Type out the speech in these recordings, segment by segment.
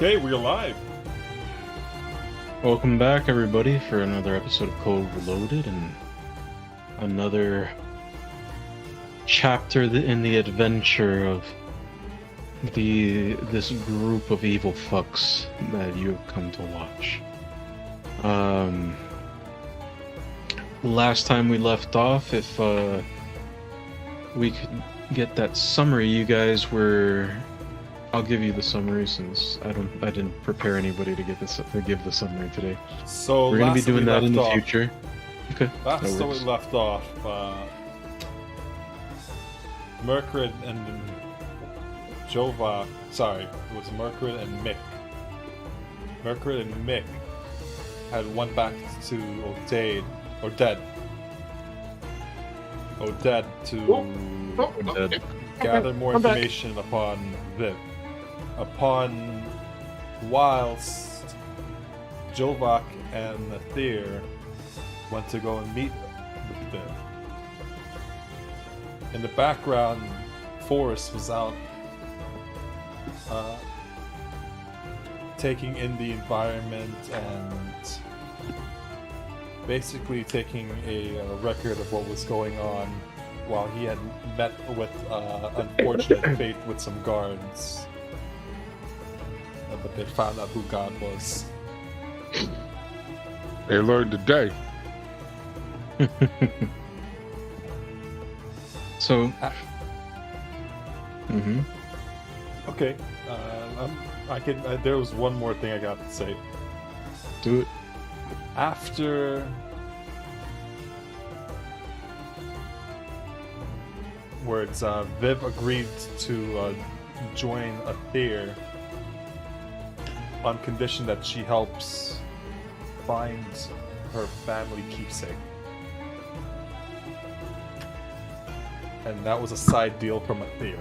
Okay, we're live. Welcome back, everybody, for another episode of Code Reloaded and another chapter in the adventure of this group of evil fucks that you have come to watch. Last time we left off, if we could get that summary, you guys were. I'll give you the summary since I didn't prepare anybody to give the summary today. So we're gonna be doing that in the future. Okay. Last time we left off, Merkrid and Jova. Sorry, it was Merkrid and Mick. Merkrid and Mick had went back to Oded to gather more information upon Viv. Whilst Jovak and Nathir went to go and meet with Viv. In the background, Forrest was out taking in the environment and basically taking a record of what was going on while he had met with unfortunate fate with some guards. But they found out who God was. They learned today. So, Okay, there was one more thing I got to say. Do it. Afterwards, Viv agreed to join Aether on condition that she helps find her family keepsake. And that was a side deal from Aether.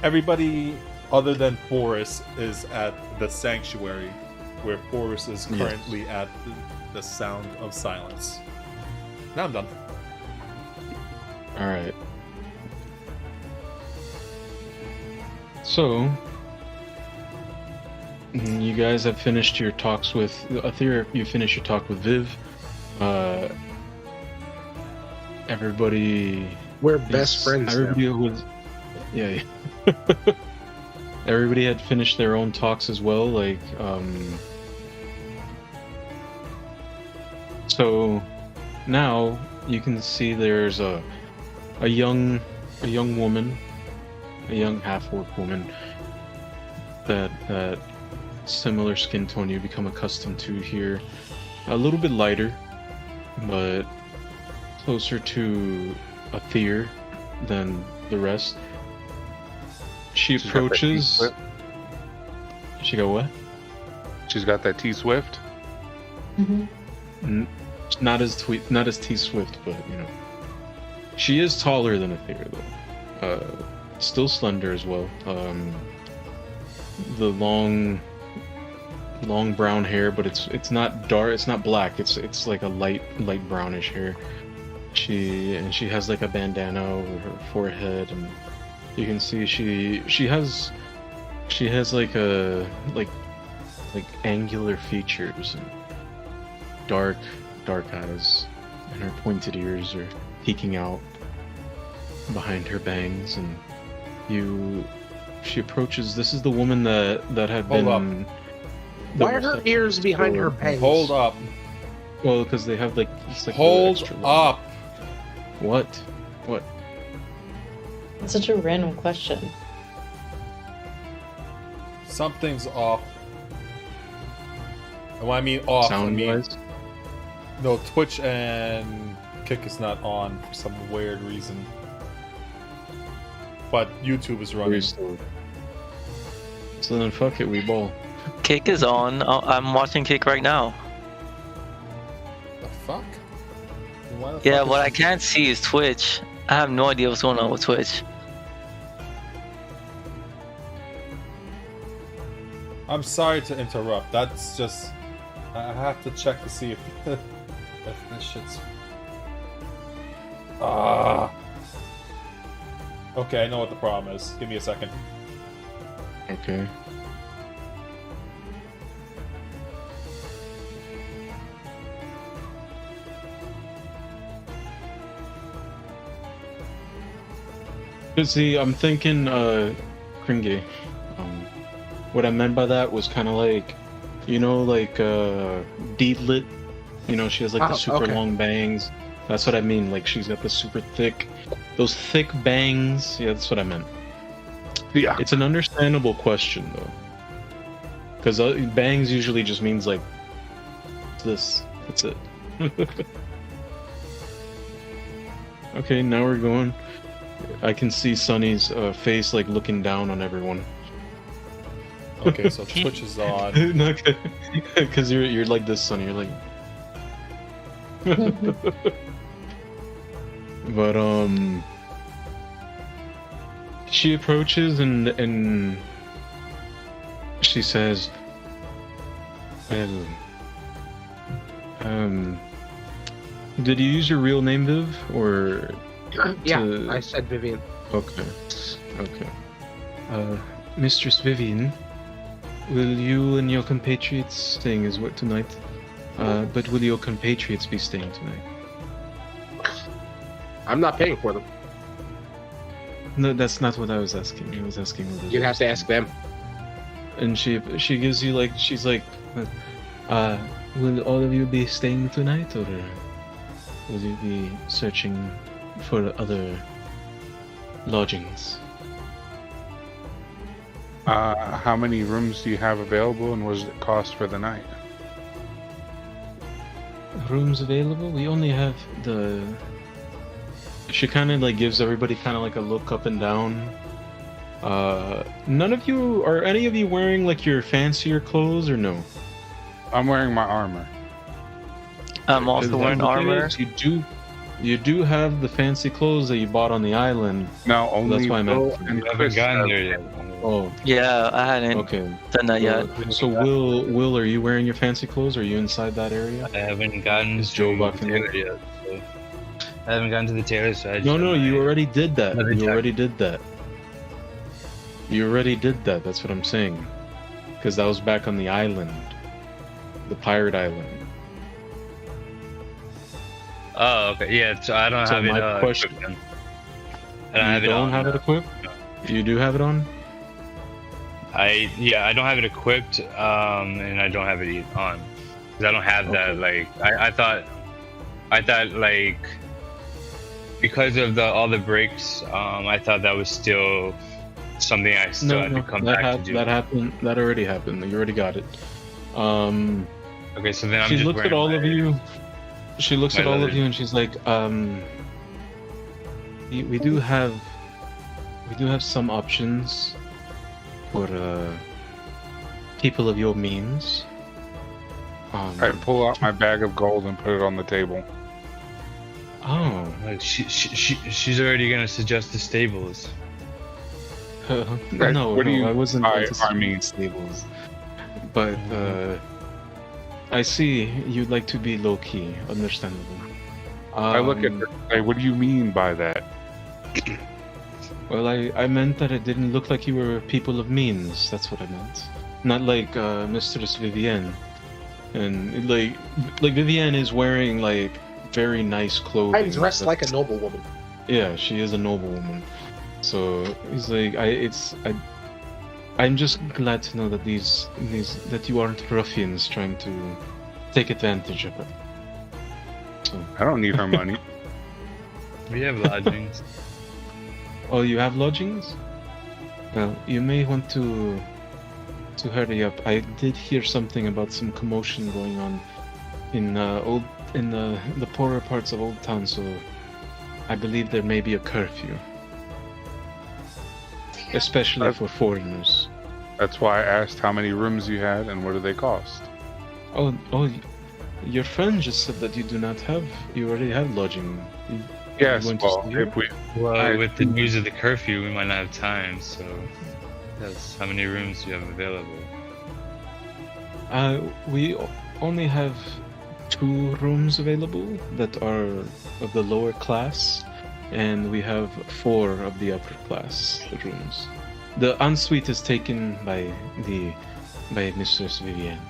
Everybody other than Forrest is at the sanctuary, where Forrest is currently at the Sound of Silence. Now I'm done. Alright. So, you guys have finished your talks with Aether. You finished your talk with Viv. Everybody. We're best friends. Everybody now. was. Yeah. Everybody had finished their own talks as well. Like, so now you can see there's a young woman. A young half-orc woman that similar skin tone you become accustomed to here. A little bit lighter, but closer to Aether than the rest. She's approaches. She got what? She's got that T-Swift. Not as T-Swift, but you know, she is taller than Aether though. Still slender as well. The long brown hair, but it's not dark. It's not black. It's like a light brownish hair. She has like a bandana over her forehead, and you can see she has like angular features and dark eyes, and her pointed ears are peeking out behind her bangs, and she approaches. This is the woman that had Hold been. Why are her ears behind her bangs? Hold up. Well, because they have like. It's like Hold up. What? That's such a random question. Something's off. And when I mean off, Sound-wise? No, Twitch and Kick is not on for some weird reason. But YouTube is running. So then fuck it, we ball. Kick is on. I'm watching Kick right now. The fuck? Why the Yeah, fuck what is I can't see is Twitch. I have no idea what's going on with Twitch. I'm sorry to interrupt. That's just... I have to check to see if this shit's... Okay, I know what the problem is. Give me a second. Okay. See, I'm thinking, Kringe. What I meant by that was kind of like, you know, like, Deedlit. You know, she has like the super long bangs. That's what I mean. Like, she's got the super thick, those thick bangs. Yeah, that's what I meant. Yeah. It's an understandable question, though. Because bangs usually just means, like, this. That's it. Okay, now we're going. I can see Sunny's face, like, looking down on everyone. Okay, so Twitch is on. Okay. Because you're like this, Sunny. You're like... But, she approaches and she says, well, did you use your real name, Viv, or? Yeah, I said Vivian. Okay. Mistress Vivian, will you and your compatriots staying as well tonight? But will your compatriots be staying tonight? I'm not paying for them. No, that's not what I was asking. I was asking what You'd have to ask them. And she gives you like, she's like, will all of you be staying tonight, or will you be searching for other lodgings? How many rooms do you have available, and what does it cost for the night? Rooms available? We only have the... She kind of like gives everybody kind of like a look up and down. None of you, are any of you wearing like your fancier clothes, or no? I'm wearing my armor. I'm also wearing armor. You do have the fancy clothes that you bought on the island. No, only that's why I meant. and We haven't gotten there yet. Oh, Yeah, I hadn't okay. done that yet. So Will, are you wearing your fancy clothes? Are you inside that area? I haven't gotten Is Joe to bucking the tailor yet. So I haven't gotten to the tailor, so I just No, you already did that. Another You time. already did that. You already did that. That's what I'm saying. Because that was back on the island, the pirate island. Oh, okay. Yeah, so I don't So have my it question- equipped then. I don't have You it don't on. have it equipped? You do have it on? I don't have it equipped, and I don't have it on. Because I don't have that, like, I thought like, because of all the breaks, I thought that was still something I still had to come back to do. That happened. That already happened. You already got it. Okay, so then I'm She just looks at wearing all my- of you. She looks my at all of leather. you and she's like, we do have some options for people of your means. I pull out my bag of gold and put it on the table. Oh, Like she's already gonna suggest the stables. Right, no, what do you I wasn't buy anticipating army? stables. But I see you'd like to be low key. Understandable. I look at her and say, what do you mean by that? Well, I meant that it didn't look like you were people of means. That's what I meant. Not like Mistress Vivienne. And like Vivienne is wearing like very nice clothing. I'm dressed like a noble woman. Yeah, she is a noble woman. So he's like, I'm just glad to know that that you aren't ruffians trying to take advantage of her. So, I don't need her money. We have lodgings. oh, you have lodgings? Well, you may want to hurry up. I did hear something about some commotion going on in the poorer parts of Old Town, so I believe there may be a curfew, especially for foreigners. That's why I asked how many rooms you had and what do they cost. Oh, your friend just said that you already have lodging. Yes, going to well, stay here? if we Well, with the news of the curfew, we might not have time. So, that's how many rooms do you have available? We only have 2 rooms available that are of the lower class. and we have 4 of the upper class rooms. The ensuite is taken by Mistress Vivienne.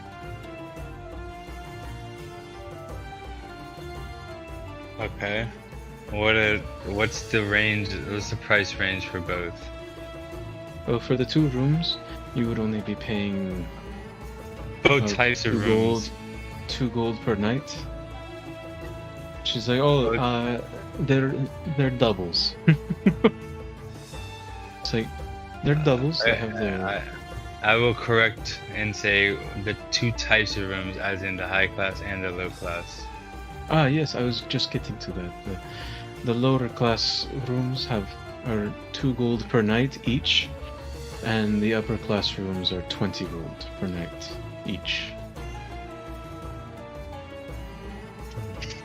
Okay. What's the range? What's the price range for both? Well, for the 2 rooms, you would only be paying Both types of 2 rooms. 2 gold per night. She's like, oh, they're doubles. It's like, they're doubles. They have their. I will correct and say the 2 types of rooms, as in the high class and the low class. Ah, yes, I was just getting to that. The lower class rooms are 2 gold per night each, and the upper class rooms are 20 gold per night each.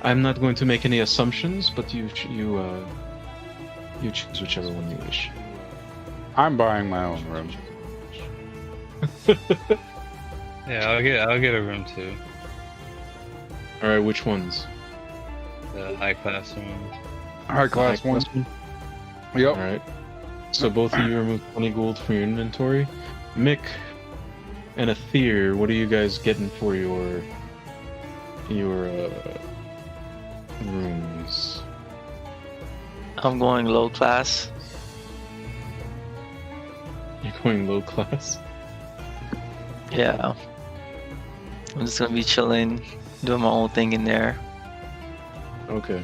I'm not going to make any assumptions, but you choose whichever one you wish. I'm buying my own room. Yeah, I'll get a room too. All right, which ones? The high class room. High class one. Yep. All right. So both of you remove 20 gold from your inventory. Mick and Aether, what are you guys getting for your rooms? I'm going low class. You're going low class? Yeah. I'm just gonna be chilling, doing my own thing in there. Okay.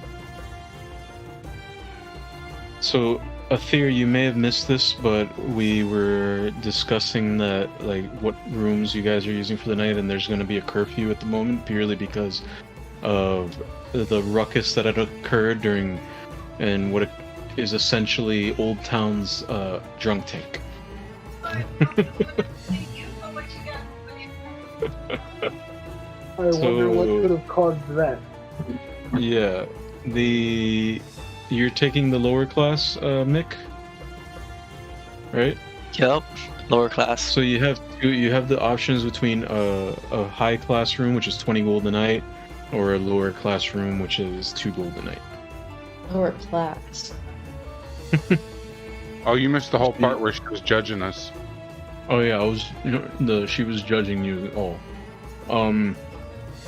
So, Aether, you may have missed this, but we were discussing that, like, what rooms you guys are using for the night, and there's going to be a curfew at the moment, purely because of the ruckus that had occurred during, and what is essentially Old Town's drunk tank. I wonder what could have caused that. Yeah, you're taking the lower class, Mick, right? Yep, lower class. So you have the options between a high class room, which is 20 gold a night, or a lower class room, which is 2 gold a night. Lower class. Oh, you missed the whole part where she was judging us. Oh yeah, she was judging you all.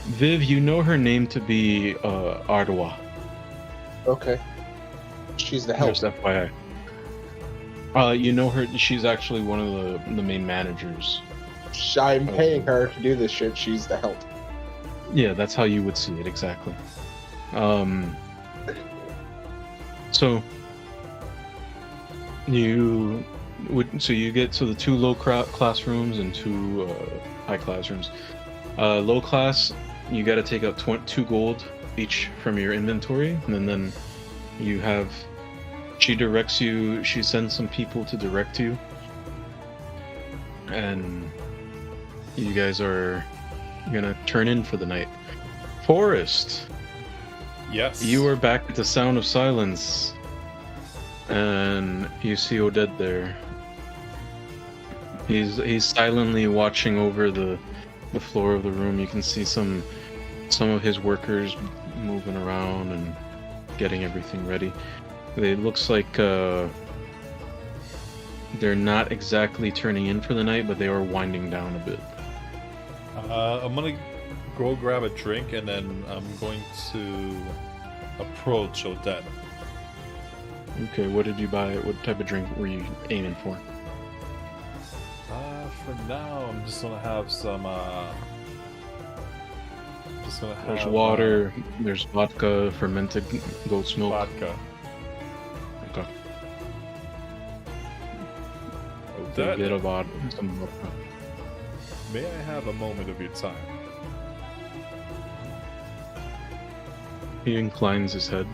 Viv, you know her name to be Ardois. Okay. She's the help. Just FYI. You know her. She's actually one of the main managers. I'm paying her to do this shit. She's the help. Yeah, that's how you would see it exactly. So you get the 2 low class rooms and 2 high class rooms. Low class, you got to take out 2 gold each from your inventory, and then you have. She directs you. She sends some people to direct you, and you guys are gonna turn in for the night. Forrest, Yes. you are back at the Sound of Silence, and you see Oded there. He's silently watching over the floor of the room. You can see some of his workers moving around and getting everything ready. It looks like they're not exactly turning in for the night, but they are winding down a bit. I'm gonna go grab a drink and then I'm going to approach Odette. Okay, what did you buy? What type of drink were you aiming for? For now, I'm just gonna have some. There's water. There's vodka, fermented goat's milk. Vodka. Okay. Odette, Get a some vodka. may I have a moment of your time? He inclines his head.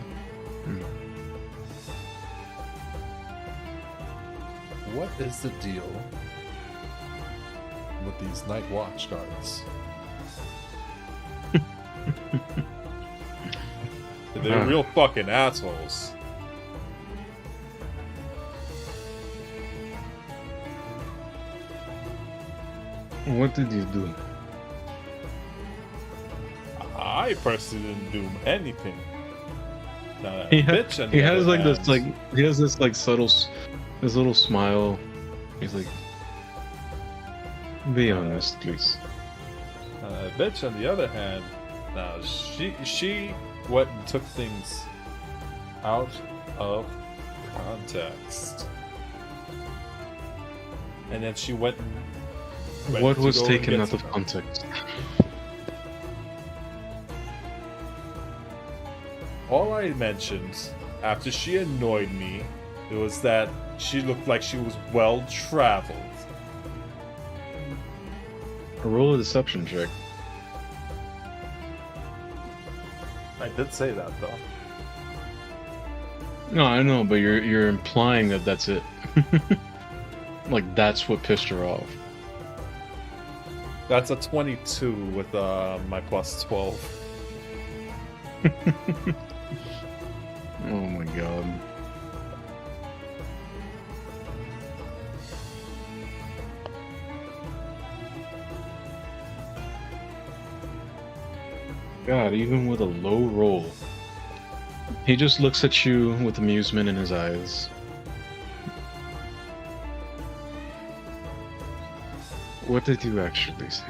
What is the deal with these night watch guards? They're real fucking assholes. What did you do? I personally didn't do anything. Bitch, and he the has other like this hand- like he has this like subtle, this little smile. He's like, "Be honest, please." Bitch, on the other hand, now she went and took things out of context, and then she went. What to was go and taken get out of some- context? All I mentioned after she annoyed me, it was that she looked like she was well traveled. Roll a deception check. I did say that though. No, I know, but you're implying that that's it. Like that's what pissed her off. That's a 22 with my plus 12. Oh my god. God, even with a low roll, he just looks at you with amusement in his eyes. What did you actually say?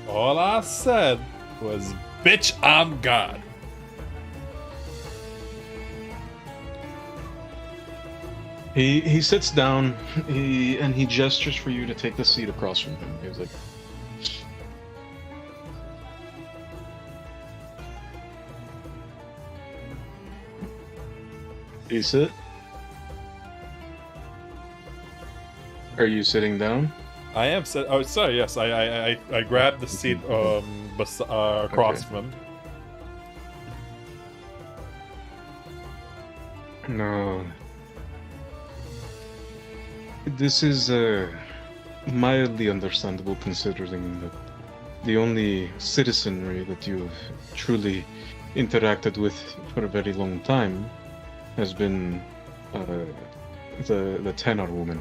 All I said was, "Bitch, I'm God." He sits down, and he gestures for you to take the seat across from him. He's like, "You sit? Are you sitting down?" I am. Oh, sorry. Yes, I grabbed the seat across Okay. from him. No. This is mildly understandable considering that the only citizenry that you've truly interacted with for a very long time has been the tenor woman.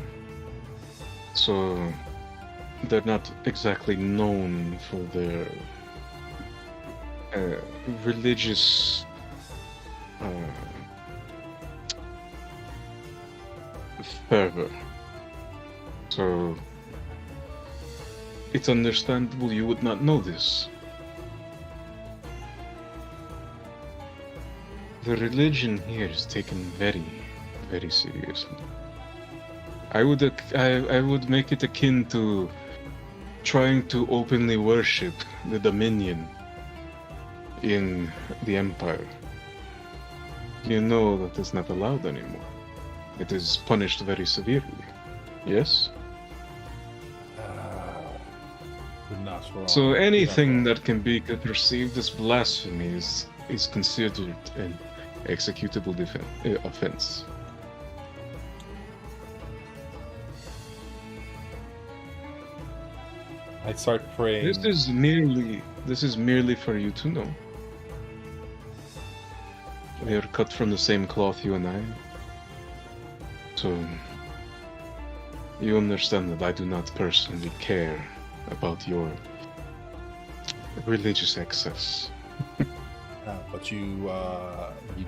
So they're not exactly known for their religious fervor. So it's understandable you would not know this. The religion here is taken very, very seriously. I would make it akin to trying to openly worship the Dominion in the Empire. You know that is not allowed anymore. It is punished very severely. Yes? You're not wrong. So You're anything not that can be perceived as blasphemy is considered an executable offense. wrong. I start praying. This is merely for you to know. We are cut from the same cloth, you and I. So you understand that I do not personally care about your religious excess. But you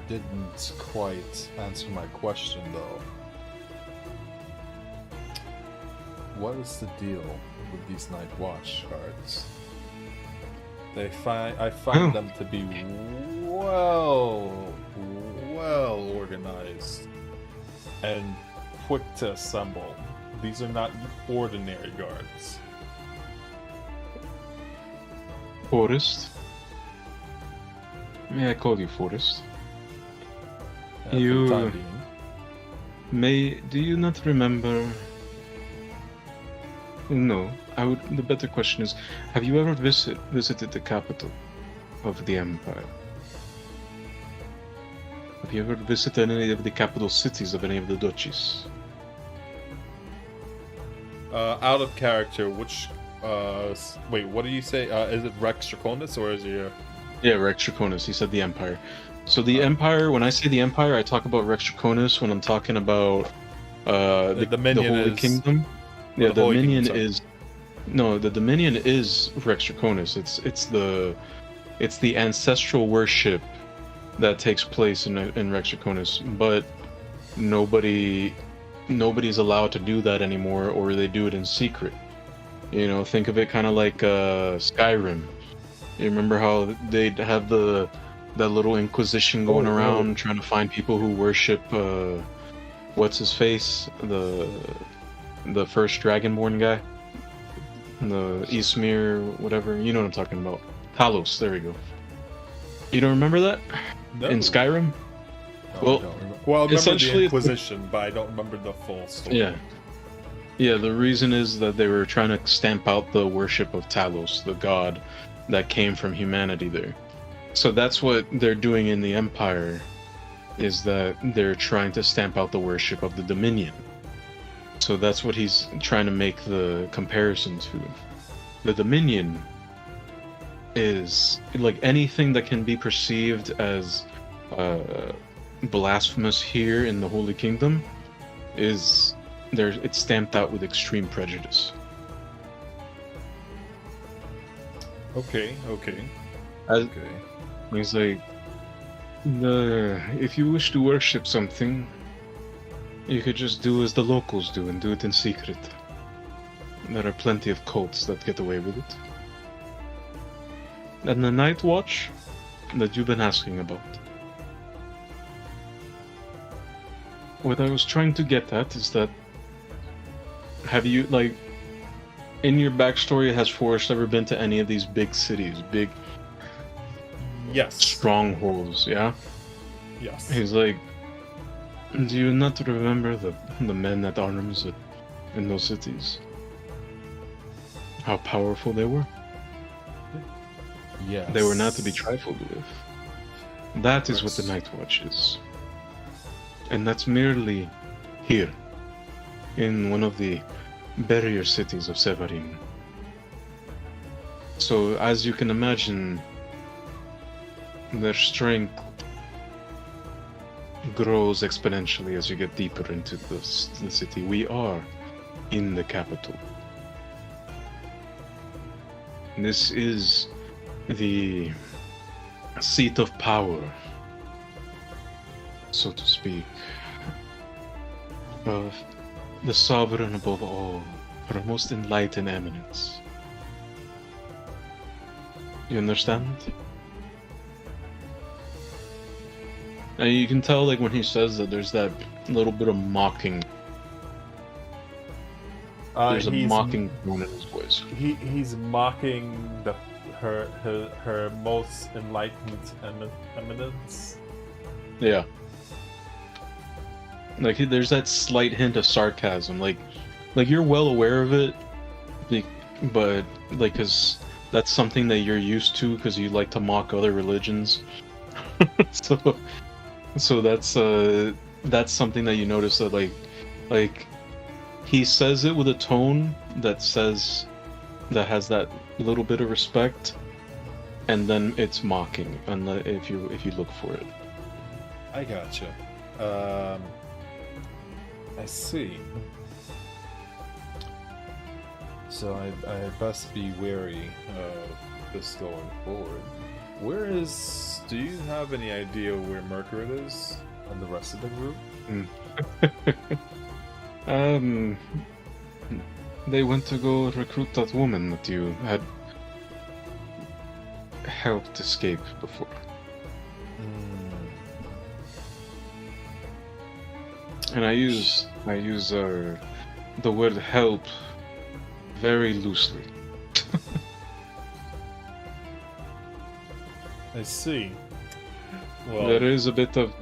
didn't quite answer my question though. What is the deal with these night watch guards? I find them to be well organized and quick to assemble. These are not ordinary guards. Forrest? May I call you Forrest? For the You- time being. Do you not remember? No, the better question is, have you ever visited the capital of the Empire? Have you ever visited any of the capital cities of any of the duchies? Out of character, which wait, what do you say? Is it Rex Draconis or is it your... Yeah, Rex Draconis. He said the Empire. So the Empire, when I say the Empire, I talk about Rex Draconis when I'm talking about the Dominion Holy is- Kingdom. Yeah, the the Holy Dominion Kingdom, is the Dominion is Rex Draconis. It's the ancestral worship that takes place in Rex Draconis, but nobody's allowed to do that anymore, or they do it in secret. You know, think of it kind of like Skyrim. You remember how they'd have that little Inquisition going around trying to find people who worship what's his face, the first Dragonborn guy, the Eastmere, whatever. You know what I'm talking about. Talos. There we go. You don't remember that in Skyrim? No, Well, I don't remember. Well, I remember essentially, the Inquisition, but I don't remember the full story. Yeah. Yeah, the reason is that they were trying to stamp out the worship of Talos, the god that came from humanity there. So that's what they're doing in the Empire, is that they're trying to stamp out the worship of the Dominion. So that's what he's trying to make the comparison to. The Dominion is like anything that can be perceived as blasphemous here in the Holy Kingdom is it's stamped out with extreme prejudice. Okay. He's like, if you wish to worship something, you could just do as the locals do and do it in secret. There are plenty of cults that get away with it. And the Night Watch that you've been asking about. What I was trying to get at is that, have you, like, in your backstory, has Forrest ever been to any of these big cities, big Yes. strongholds, yeah? Yes. He's like, do you not remember the men at arms in those cities? How powerful they were? Yes. They were not to be trifled with. That is what the Night Watch is. And that's merely here, in one of the barrier cities of Severin. So, as you can imagine, their strength grows exponentially as you get deeper into the city. We are in the capital. This is the seat of power, so to speak, of the sovereign above all, our most enlightened eminence. You understand? And you can tell, like, when he says that, there's that little bit of mocking. There's a mocking tone in his voice. He's mocking her most enlightened eminence. Yeah. Like, there's that slight hint of sarcasm. Like you're well aware of it, but, like, because that's something that you're used to, because you like to mock other religions. So that's something that you notice, that like he says it with a tone that has that little bit of respect, and then it's mocking, if you look for it. I gotcha. I see. So I best be wary of this going forward. Do you have any idea where Mercury is and the rest of the group? They went to go recruit that woman that you had helped escape before. And I use the word help very loosely. I see. Well, There is a bit of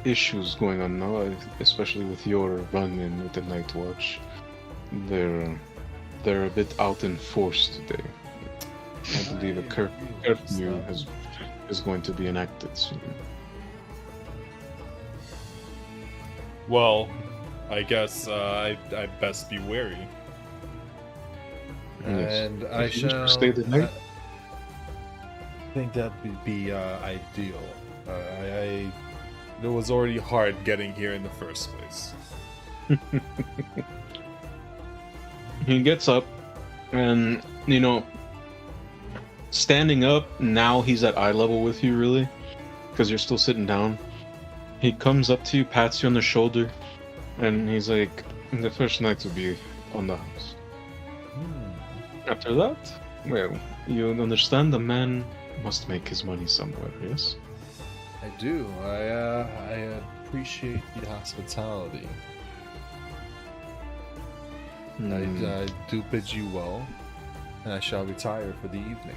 issues going on now, especially with your run-in with the Night Watch. They're a bit out in force today. I believe a curfew is going to be enacted soon. well, I guess I best be wary. Yes. And I If you shall stay the night. I think that would be ideal. It was already hard getting here in the first place. He gets up, and standing up, now he's at eye level with you, really, because you're still sitting down. He comes up to you, pats you on the shoulder, and he's like, the first night will be on the house. After that, well, you understand the man must make his money somewhere, yes? I do. I appreciate the hospitality. I do bid you well, and I shall retire for the evening.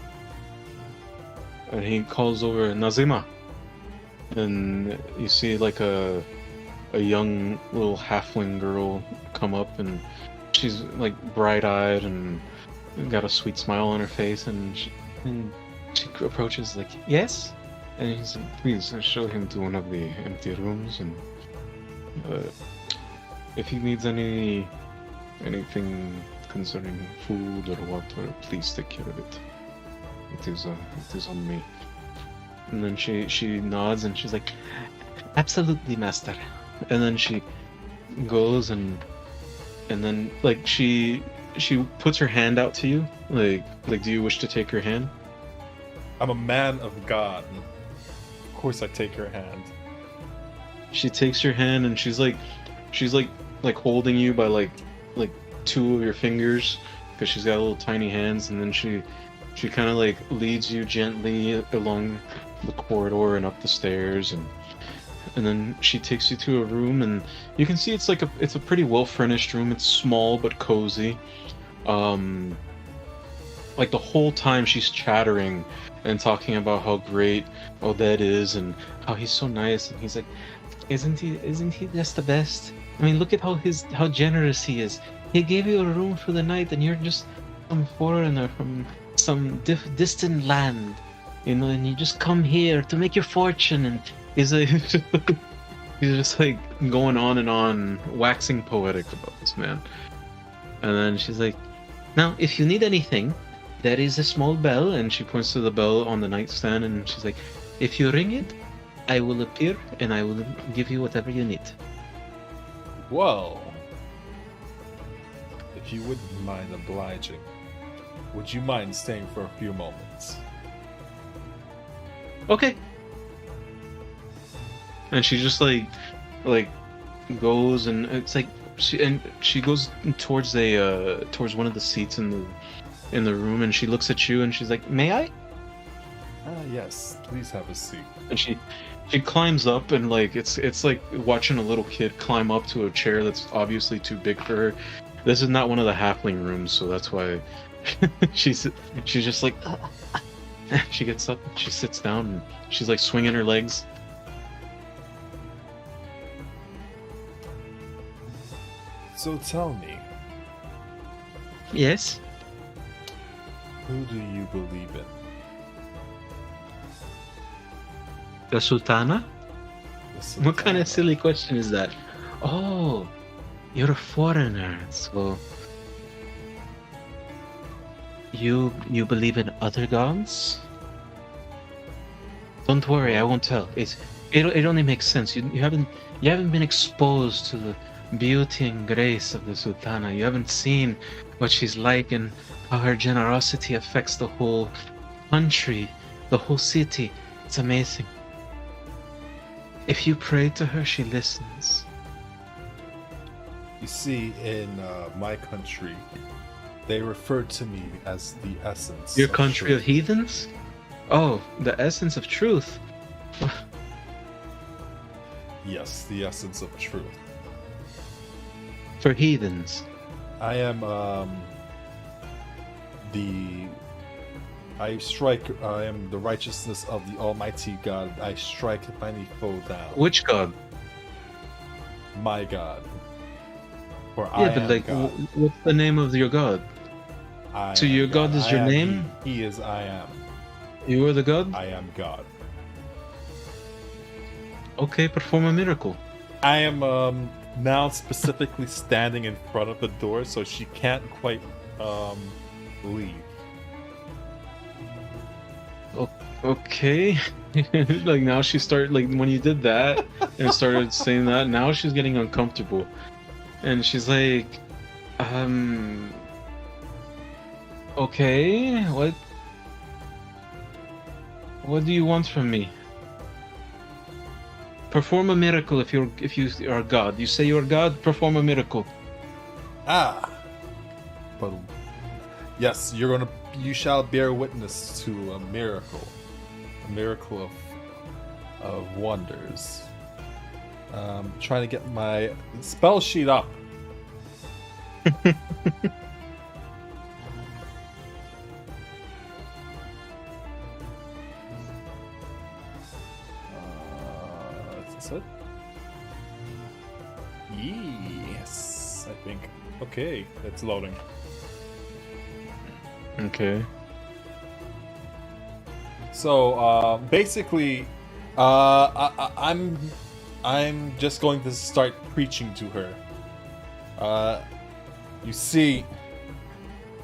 And he calls over Nazima, and you see like a young little halfling girl come up, and she's like bright-eyed and got a sweet smile on her face, and she approaches like, yes? And he's like, please show him to one of the empty rooms, and if he needs anything concerning food or water, please take care of it. It is on me. And then she nods and she's like, absolutely, master. And then she goes and then like she puts her hand out to you, like do you wish to take her hand? I'm a man of God. Of course I take her hand. She takes your hand and she's like holding you by like two of your fingers, because she's got little tiny hands, and then she kind of like leads you gently along the corridor and up the stairs, and then she takes you to a room, and you can see it's a pretty well furnished room. It's small but cozy. Like the whole time she's chattering and talking about how great Odette is and how he's so nice, and he's like, isn't he just the best? I mean, look at how generous he is. He gave you a room for the night, and you're just some foreigner from some distant land, you know, and you just come here to make your fortune. And he's just like going on and on, waxing poetic about this man. And then she's like, now, if you need anything, there is a small bell, and she points to the bell on the nightstand, and she's like, if you ring it, I will appear, and I will give you whatever you need. Well, if you wouldn't mind obliging, would you mind staying for a few moments? Okay. And she just like goes, and it's like she goes towards one of the seats in the room, and she looks at you, and she's like, may I? Yes, please have a seat. And she climbs up, and like it's like watching a little kid climb up to a chair that's obviously too big for her. This is not one of the halfling rooms, so that's why she's just like she gets up, she sits down, and she's like swinging her legs. So tell me, Yes? who do you believe in? The Sultana? The What kind of Sultana? silly question is that? Oh, you're a foreigner, so you believe in other gods? Don't worry, I won't tell. It only makes sense. You haven't been exposed to the beauty and grace of the Sultana. You haven't seen what she's like and how her generosity affects the whole country, the whole city. It's amazing. If you pray to her, she listens. You see, in my country, they refer to me as the essence. Your of country truth. of heathens? Oh, the essence of truth. Yes, the essence of truth. For heathens. I am I am the righteousness of the Almighty God. I strike any foe down. Which god? My God. For Yeah, I but am like, God. what's the name of your god? I so am your God is I your am name? He is I am. You are the god? I am God. Okay, perform a miracle. I am now specifically standing in front of the door, so she can't quite leave. Okay. Like now she started, like when you did that and started saying that, now she's getting uncomfortable. And she's like, okay, what? What do you want from me? Perform a miracle if you are God. You say you're God, perform a miracle. Ah, but yes, you shall bear witness to a miracle of wonders. Trying to get my spell sheet up. Is this it? Yes, I think. Okay, it's loading. Okay. So basically, I'm just going to start preaching to her. You see,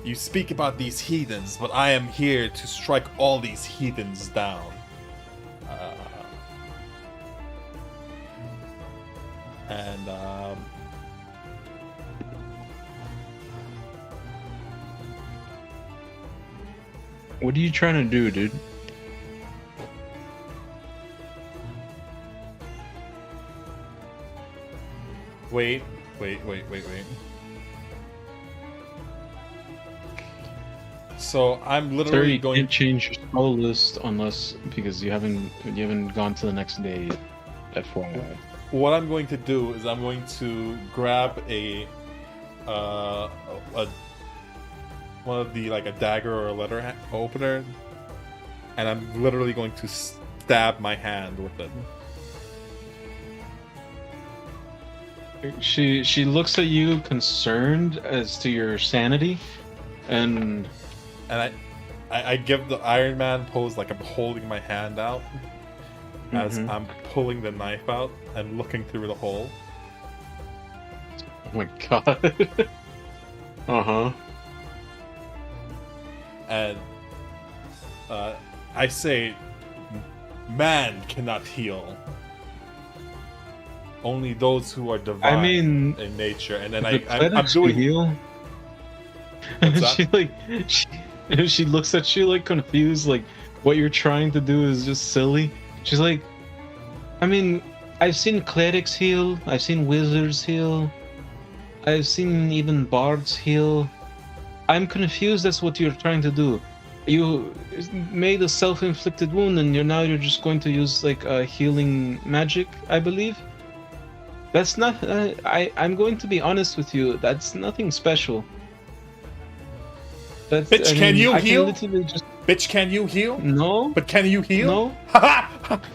you speak about these heathens, but I am here to strike all these heathens down. And what are you trying to do, dude? wait. So I'm Sir, literally you going. can't change your spell list unless because you haven't gone to the next day yet. FYI. What I'm going to do is I'm going to grab a one of the like a dagger or a letter opener, and I'm literally going to stab my hand with it. She looks at you concerned as to your sanity, and I give the Iron Man pose like I'm holding my hand out as I'm pulling the knife out and looking through the hole. oh my god. Uh-huh. And I say, man cannot heal. Only those who are divine I mean, in nature. And then the I'm clerics doing. heal. What's that? she like she looks at you like confused, like what you're trying to do is just silly. She's like, I mean, I've seen clerics heal, I've seen wizards heal, I've seen even bards heal. I'm confused. That's what you're trying to do. You made a self-inflicted wound, and you're just going to use like a healing magic, I believe. That's not. I'm going to be honest with you. That's nothing special. That's, Bitch, can you heal? literally just... Bitch, can you heal? No. But can you heal? No.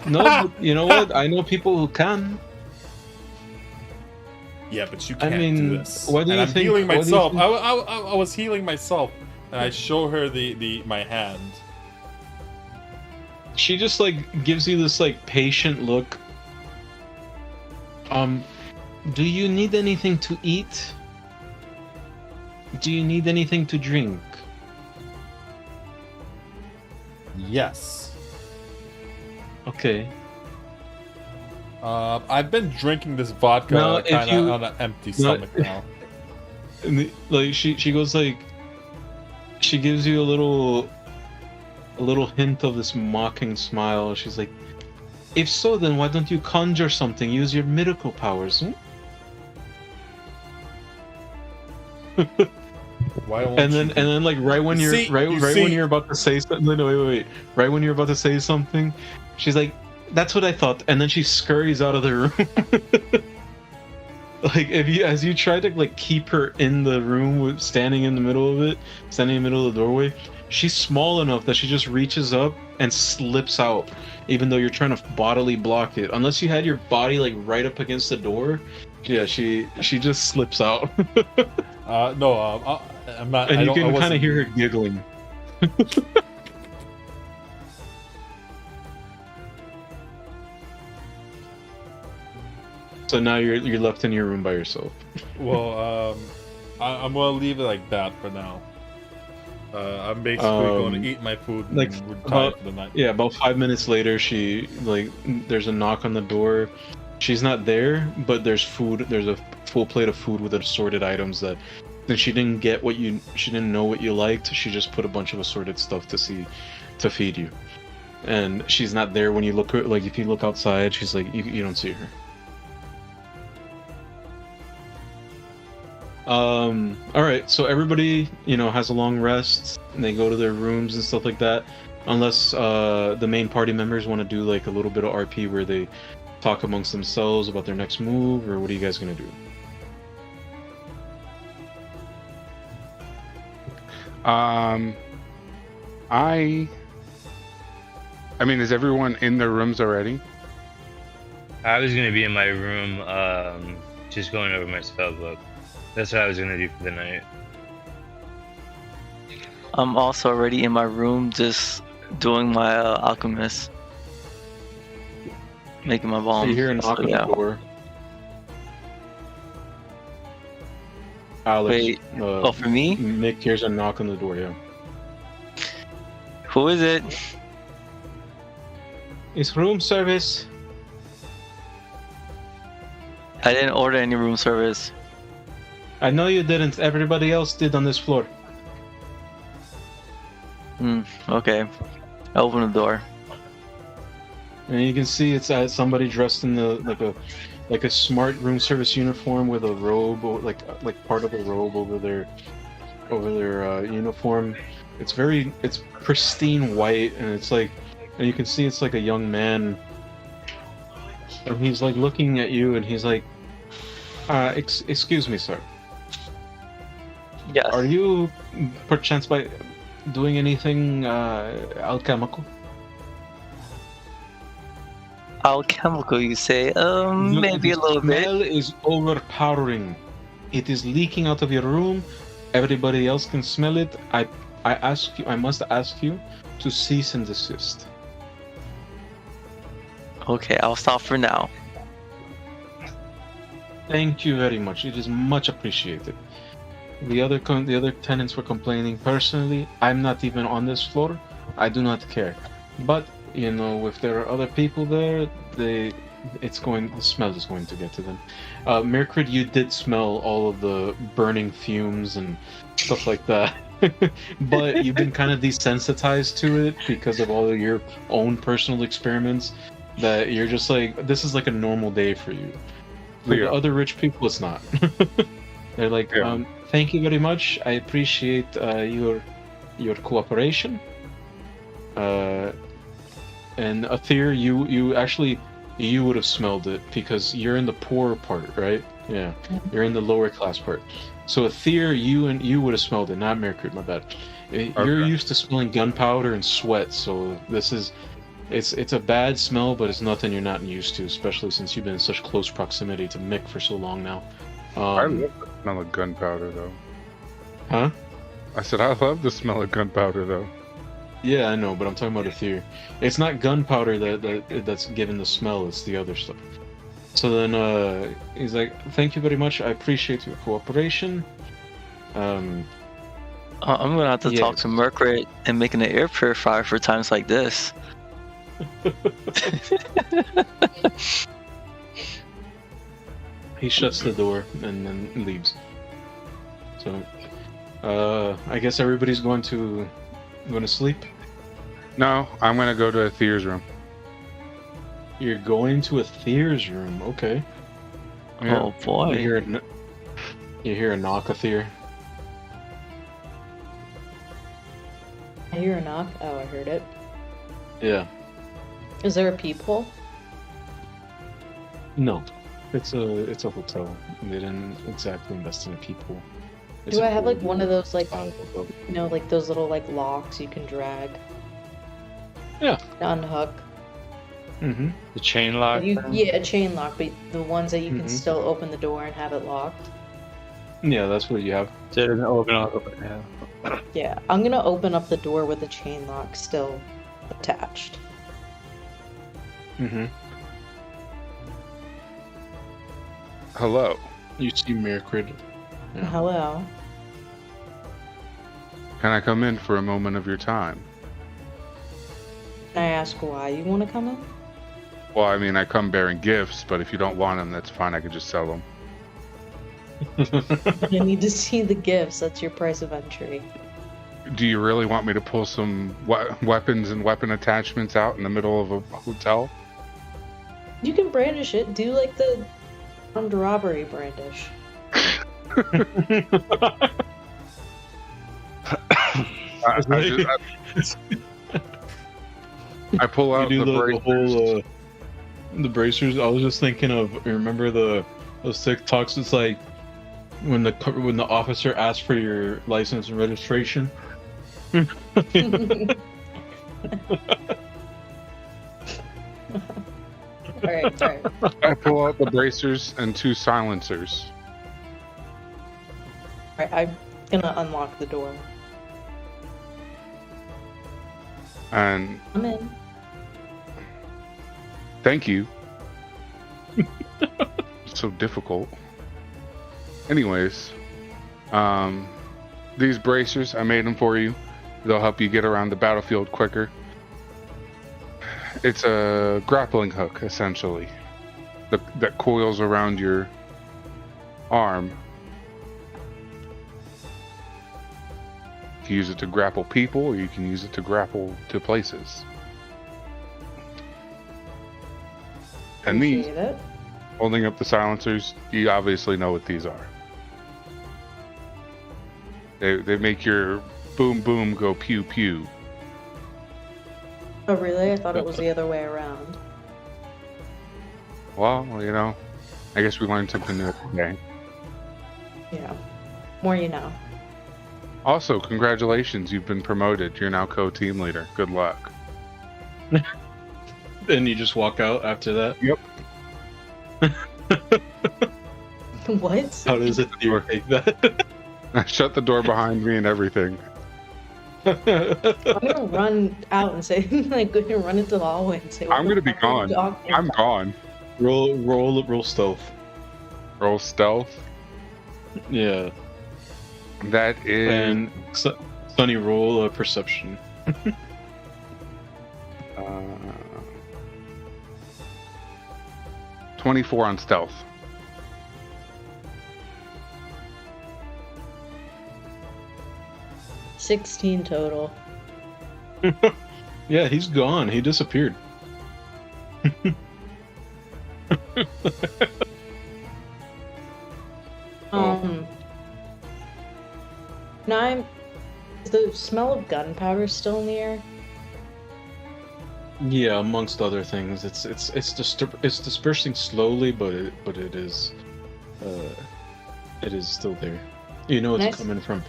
No. But you know what? I know people who can. Yeah, but you I can't mean, do this. what do and you I'm think- healing what do you myself. think- I was healing myself, and I show her my hand. She just like gives you this like patient look. Do you need anything to eat? Do you need anything to drink? Yes. Okay. I've been drinking this vodka Now, if kind of you- on an empty stomach now. And like she goes like, she gives you a little hint of this mocking smile. She's like, if so, then why don't you conjure something? Use your miracle powers. Why won't And you? then like right when you're See, right you when see- you're about to say something. No, wait. Right when you're about to say something, she's like, "That's what I thought," and then she scurries out of the room. Like as you try to like keep her in the room, standing in the middle of it, standing in the middle of the doorway, she's small enough that she just reaches up and slips out, even though you're trying to bodily block it. Unless you had your body like right up against the door, yeah, she just slips out. No, I'm not. And I you don't, can I kind wasn't- of hear her giggling. So now you're left in your room by yourself. Well, I'm gonna leave it like that for now. I'm basically going to eat my food and like, retire about- for the night. Yeah, about 5 minutes later, she like there's a knock on the door. She's not there, but there's food. There's a full plate of food with assorted items that. Then she didn't get she didn't know what you liked. She just put a bunch of assorted stuff to feed you. and she's not there when you look. Like if you look outside, she's like you don't see her. All right, so everybody, has a long rest, and they go to their rooms and stuff like that. Unless the main party members want to do like a little bit of RP where they talk amongst themselves about their next move, or what are you guys gonna do? I mean, is everyone in their rooms already? I was gonna be in my room, just going over my spell book. That's what I was gonna do for the night. I'm also already in my room, just doing my alchemist, making my So bomb. you hear a knock on the door. Alex, Wait, for me? Mick hears a knock on the door. Yeah. Who is it? It's room service. I didn't order any room service. I know you didn't. Everybody else did on this floor. Okay. I open the door. And you can see it's somebody dressed in like a smart room service uniform with a robe, or like part of a robe over their uniform. It's pristine white, and you can see it's like a young man. And he's like looking at you, and he's like, excuse me, sir. Yes. Are you perchance by doing anything alchemical? Alchemical, you say? Maybe a little The bit. smell is overpowering. It is leaking out of your room. Everybody else can smell it. I must ask you to cease and desist. Okay, I'll stop for now. Thank you very much. It is much appreciated. The other tenants were complaining. Personally, I'm not even on this floor. I do not care. But if there are other people there, the smell is going to get to them. Mirkrid, you did smell all of the burning fumes and stuff like that. But you've been kind of desensitized to it because of all of your own personal experiments, that you're just like, this is like a normal day for you. For the other rich people, it's not. They're like, thank you very much. I appreciate your cooperation. And Aether, you would have smelled it because you're in the poorer part, right? Yeah, you're in the lower class part. So Aether, you would have smelled it, not Mirkrid, my bad. You're used to smelling gunpowder and sweat, so it's a bad smell, but it's nothing you're not used to, especially since you've been in such close proximity to Mick for so long now. I love the smell of gunpowder, though. Huh? I said I love the smell of gunpowder, though. Yeah, I know, but I'm talking about Aether. It's not gunpowder that's given the smell, it's the other stuff. So then he's like, thank you very much, I appreciate your cooperation. I'm gonna have to talk to Mercury and making an air purifier for times like this. He shuts the door and then leaves. So, I guess everybody's going to sleep? No, I'm gonna go to Aether's room. You're going to Aether's room, okay. Yeah. Oh boy. You hear a knock, Aether. I hear a knock. Oh, I heard it. Yeah. Is there a peephole? No. It's a hotel. They didn't exactly invest in people. Do I have like one of those like like those little like locks you can drag? Yeah. Unhook. Mm-hmm. The chain lock? Yeah, a chain lock, but the ones that you can still open the door and have it locked. Yeah, that's what you have. So it doesn't open up. Yeah. Yeah, I'm gonna open up the door with the chain lock still attached. Mm-hmm. Hello. You see Mirkrid. Yeah. Hello. Can I come in for a moment of your time? Can I ask why you want to come in? Well, I mean, I come bearing gifts, but if you don't want them, that's fine. I could just sell them. I need to see the gifts. That's your price of entry. Do you really want me to pull some weapons and weapon attachments out in the middle of a hotel? You can brandish it. Do like the armed robbery brandish. I pull out You do the the whole the bracers. I was just thinking of, remember those TikToks? It's like when the officer asks for your license and registration. Alright. I pull out the bracers and 2 silencers. Alright, I'm gonna unlock the door. And I'm in. thank you. It's so difficult. Anyways, these bracers, I made them for you. They'll help you get around the battlefield quicker. It's a grappling hook, essentially, that coils around your arm. You can use it to grapple people, or you can use it to grapple to places. And these, Appreciate it. holding up the silencers, you obviously know what these are. They make your boom boom go pew pew. Oh really? I thought it was the other way around. Well, you know, I guess we learned something new today. Yeah. More you know. Also, congratulations, you've been promoted. You're now co-team leader. Good luck. And you just walk out after that. Yep. What? How does it take that? I shut the door behind me and everything. I'm gonna run out and say, like, go and run into the hallway and say, I'm "What gonna the be fuck are you gone. talking I'm about?" gone. Roll stealth. Roll stealth. Yeah. That is And Sunny, roll a perception. 24 on stealth. $16 total. Yeah, he's gone. He disappeared. Now is the smell of gunpowder still in the air? Yeah, amongst other things, it's dispersing slowly, but it is still there. You know, it's Nice. coming from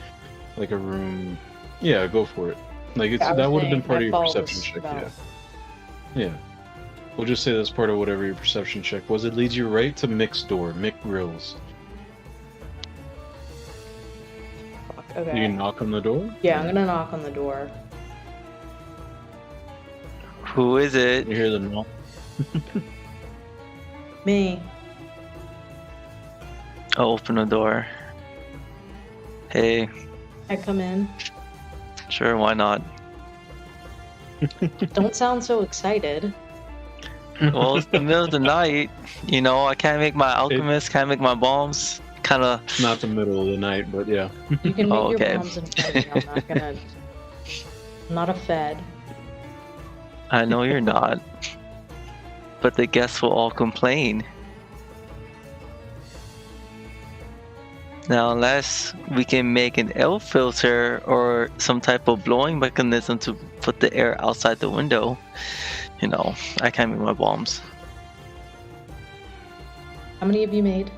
like a room. Yeah, go for it. Like I was that would have been saying, part of I your follow perception this check. about- Yeah. We'll just say that's part of whatever your perception check was. It leads you right to Mick's door, Mick Grills. Fuck, Do you okay. knock on the door? Yeah, I'm gonna knock on the door. Who is it? You hear the knock. Me. I'll open the door. Hey, I come in. sure, why not? Don't sound so excited. Well, it's the middle of the night. You know, I can't make my alchemist, can't make my bombs. Kind of. Not the middle of the night, but yeah. You can make Oh, okay. your bombs and fight. I'm not gonna. I'm not a fed. I know you're not. But the guests will all complain. Now, unless we can make an air filter or some type of blowing mechanism to put the air outside the window, you know, I can't make my bombs. How many have you made?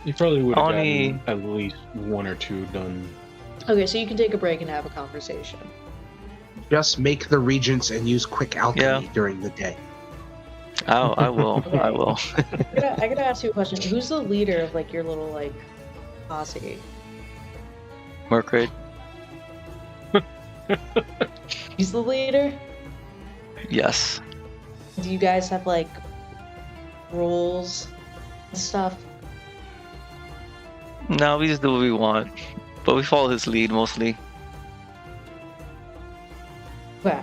You probably would have Only- gotten at least 1 or 2 done. Okay, so you can take a break and have a conversation. Just make the regents and use quick alchemy during the day. I will. I will. I gotta ask you a question. Who's the leader of like your little like posse? Mercury. He's the leader? Yes. Do you guys have like rules and stuff? No, we just do what we want. But we follow his lead mostly. Okay.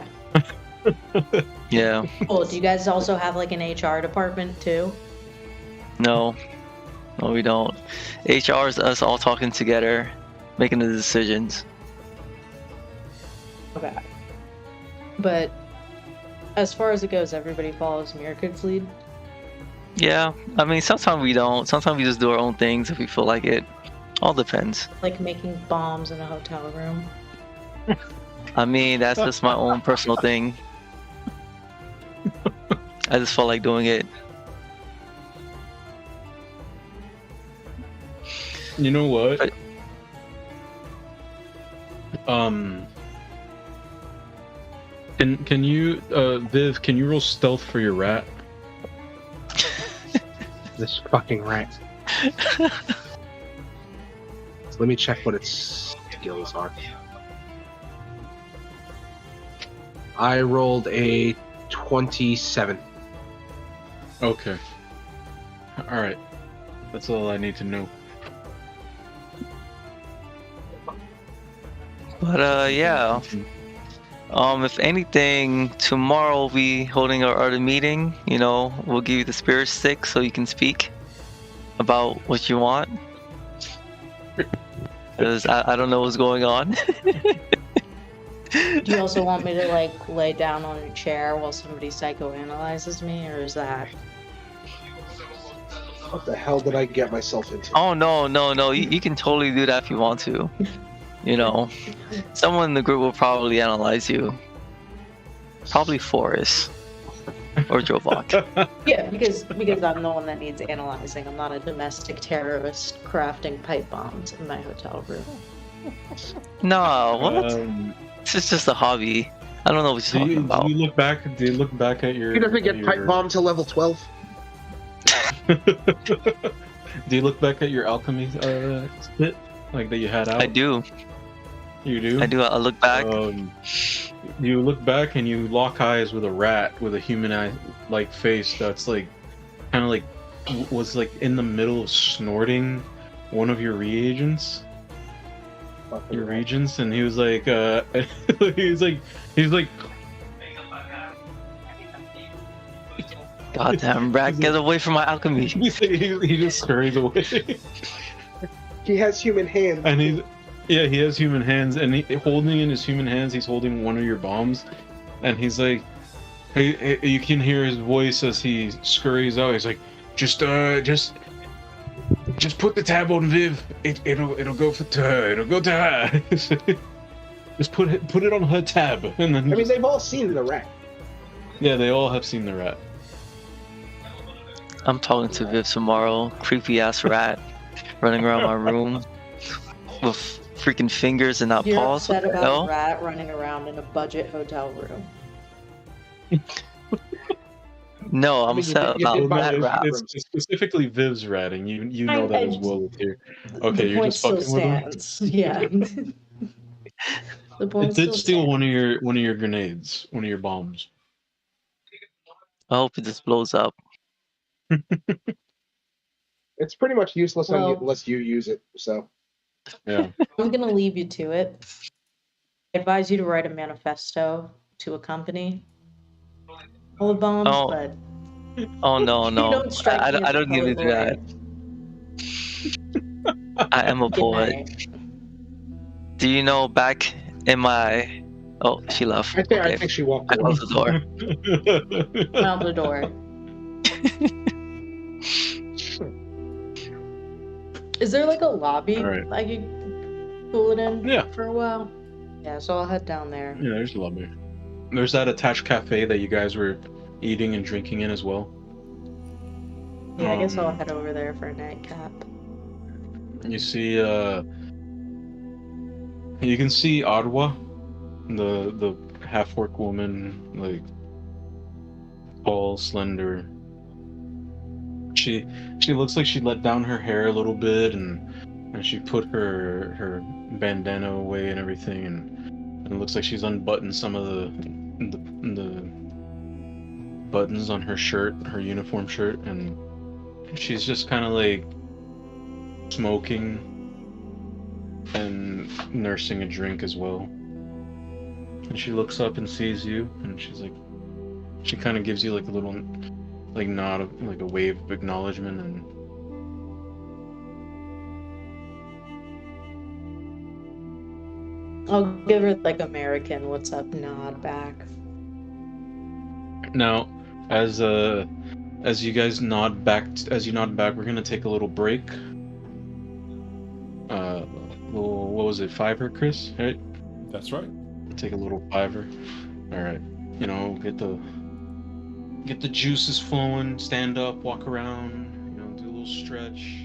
Yeah. Cool. Do you guys also have like an HR department too? No. No, we don't. HR is us all talking together, making the decisions. Okay. But as far as it goes, everybody follows Mirkid's lead. Yeah, I mean, sometimes we don't. Sometimes we just do our own things if we feel like it. All depends. Like making bombs in a hotel room. I mean, that's just my own personal thing. I just felt like doing it. You know what? But- Can you, Viv? Can you roll stealth for your rat? This fucking rat. So let me check what its skills are. I rolled a 27. Okay. All right. That's all I need to know. But yeah. If anything, tomorrow we'll be holding our other meeting. You know, we'll give you the spirit stick so you can speak about what you want. Because I don't know what's going on. Do you also want me to like lay down on a chair while somebody psychoanalyzes me, or is that? What the hell did I get myself into? Oh no! You can totally do that if you want to. You know, someone in the group will probably analyze you. Probably Forrest or Jovok. Yeah, because I'm the one that needs analyzing. I'm not a domestic terrorist crafting pipe bombs in my hotel room. No, what? This is just a hobby. I don't know what you're talking about. Do you look back? Do you look back at your? He doesn't get pipe bomb till level 12. Do you look back at your alchemy spit like that you had out? I do. You do? I do. I look back. You look back and you lock eyes with a rat with a human eye like face that's like kind of like was like in the middle of snorting one of your reagents. Your regents, and he was like he's like Goddamn rat, get away from my alchemy. he just scurries away. He has human hands. And he has human hands, and holding in his human hands, he's holding one of your bombs, and he's like, hey, you can hear his voice as he scurries out. He's like, just put the tab on Viv. It'll go to her. It'll go to her. Just put it on her tab, and then. I mean, they've all seen the rat. Yeah, they all have seen the rat. I'm talking to Viv tomorrow. Creepy ass rat running around my room with freaking fingers and not You're paws. upset What the about hell? a rat running around in a budget hotel room. No, I'm I mean, upset you about did buy that those rat. It's specifically Viv's rat, and you know that as well with here. Okay, The you're point just fucking still with him. stands. Yeah. The point It did still steal stands. one of your grenades, one of your bombs. I hope it just blows up. It's pretty much useless Well- unless you use it. So Yeah. I'm gonna leave you to it. I advise you to write a manifesto to accompany all the bombs, Oh, but Oh no, you no. don't strike me as I a don't give into that. poet I am a laureate. Good poet. night. Do you know back in my... Oh, she left. I Okay. think she walked I away. closed the door. Out the door. Is there like a lobby All right. I could pull it in Yeah. for a while? Yeah, so I'll head down there. Yeah, there's a lobby. There's that attached cafe that you guys were eating and drinking in as well. Yeah, I guess I'll Um, head over there for a nightcap. You see, you can see Adwa, the half-orc woman, like tall, slender. She looks like she let down her hair a little bit, and she put her bandana away and everything, and it looks like she's unbuttoned some of the buttons on her shirt, her uniform shirt, and she's just kind of like smoking and nursing a drink as well. And she looks up and sees you, and she's like, she kind of gives you like a little like nod, like a wave of acknowledgement, and I'll give her like American what's up nod back. Now, as you guys nod back, we're gonna take a little break. What was it, $5, Chris? Right? That's right. Take a little $5. All right. You know, get the juices flowing. Stand up, walk around. You know, do a little stretch.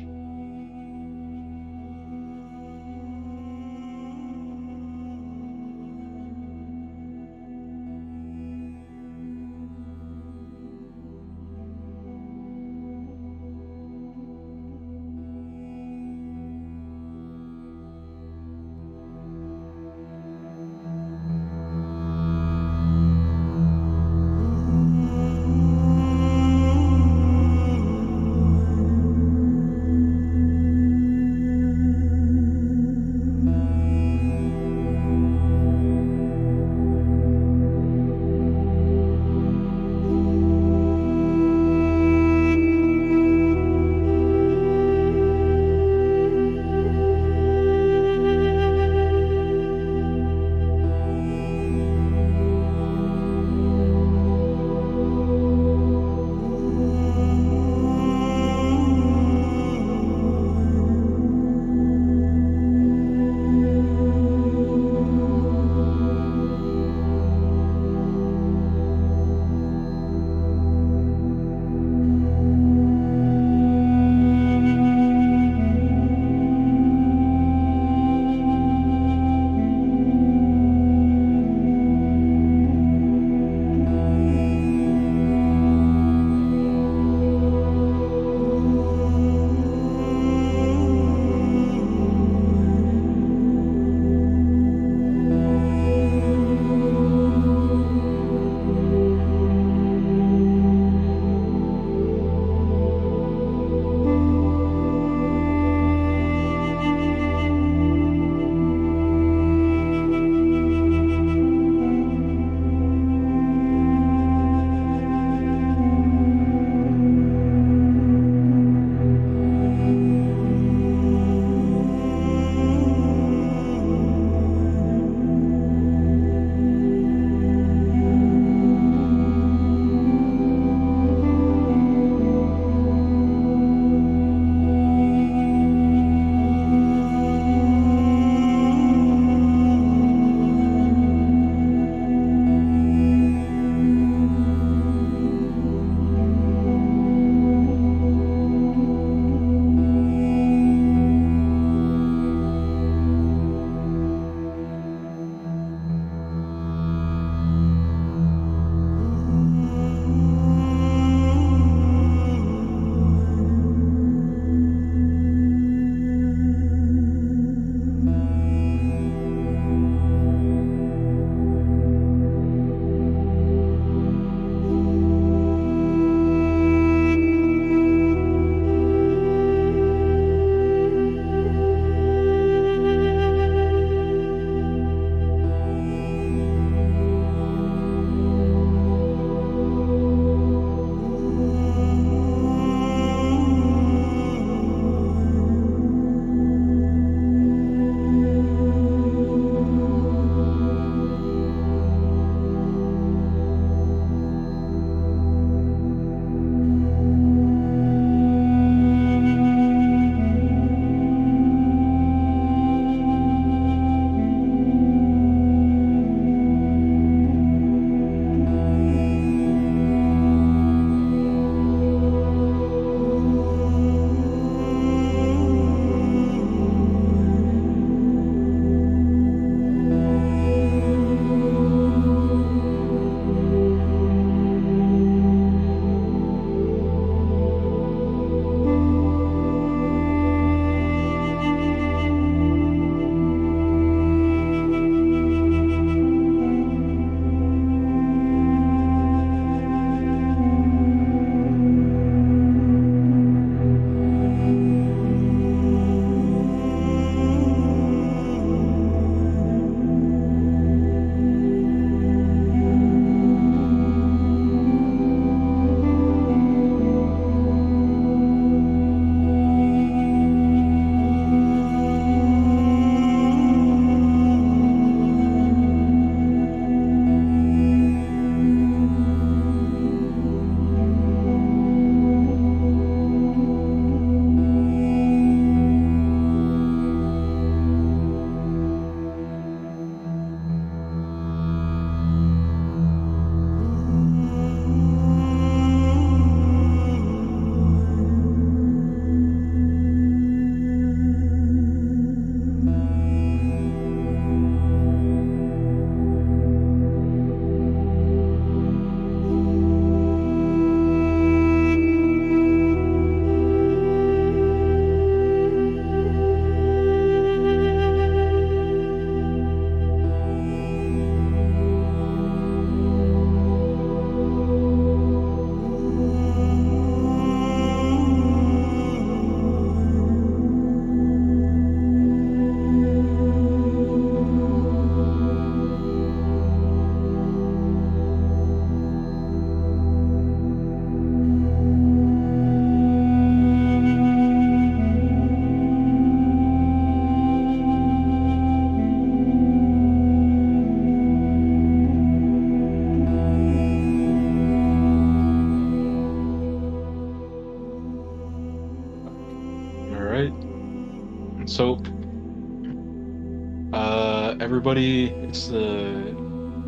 everybody, it's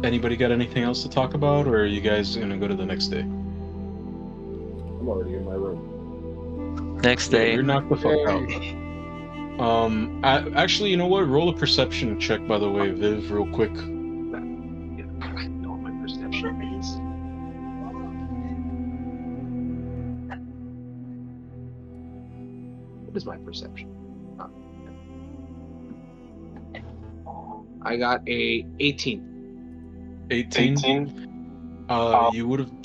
anybody got anything else to talk about, or are you guys gonna go to the next day? I'm already in my room. Next Yeah, day. you're knocked the fuck out. Actually, you know what? Roll a perception check, by the way, Viv, real quick. I know what my perception is. What is my perception? I got a 18. 18. You would have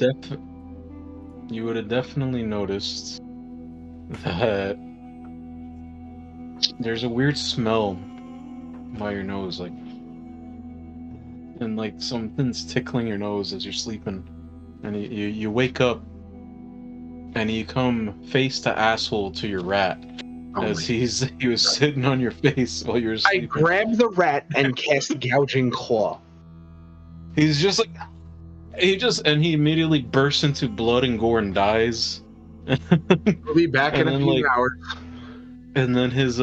definitely noticed that there's a weird smell by your nose, and like something's tickling your nose as you're sleeping, and you wake up, and you come face to asshole to your rat, as he was sitting on your face while you were I sleeping. grab the rat and cast Gouging Claw. He's just like, he immediately bursts into blood and gore and dies. We'll be back in And a then, few like, hours. And then his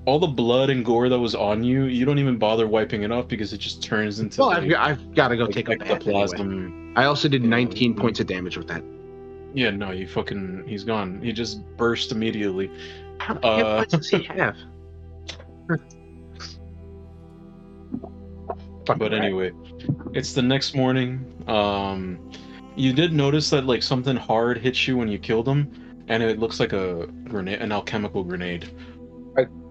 all the blood and gore that was on you, you don't even bother wiping it off because it just turns into. Well, I've got to go take a bath anyway. Ectoplasm. I also did 19 points of damage with that. Yeah, no, he's gone. He just burst immediately. How many hit points does he have? But anyway, it's the next morning. You did notice that like something hard hit you when you killed him, and it looks like a grenade, an alchemical grenade.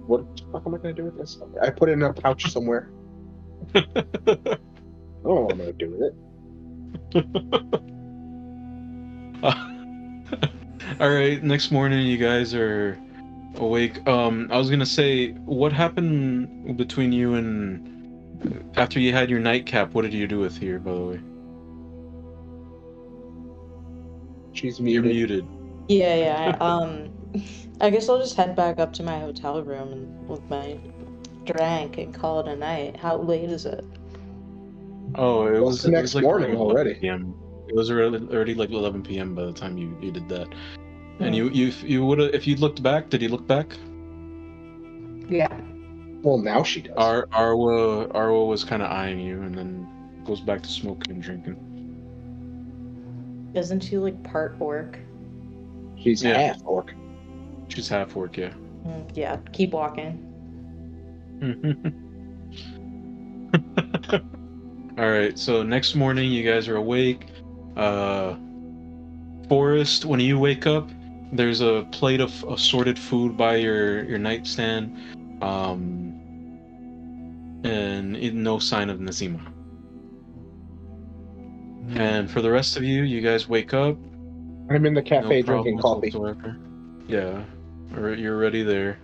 What the fuck am I gonna do with this? I put it in a pouch somewhere. I don't know what I'm gonna do with it. All right, next morning you guys are awake. I was gonna say, what happened between you and after you had your nightcap? What did you do with here, by the way? She's You're muted. muted. Yeah. I guess I'll just head back up to my hotel room and with my drink and call it a night. How late is it? Oh, it was the next like morning around already. 11 p.m. It was already like 11 p.m. by the time you did that. And you would have, if you looked back, did you look back? Yeah. Well, now she does. Arwa was kind of eyeing you, and then goes back to smoking and drinking. Isn't she like part orc? She's half orc. She's half orc, yeah. Yeah, keep walking. All right, so next morning you guys are awake. Forrest, when you wake up, there's a plate of assorted food by your nightstand, and no sign of Nazima. And for the rest of you, you guys wake up. I'm in the cafe No drinking problems coffee. whatsoever. Yeah, you're already there.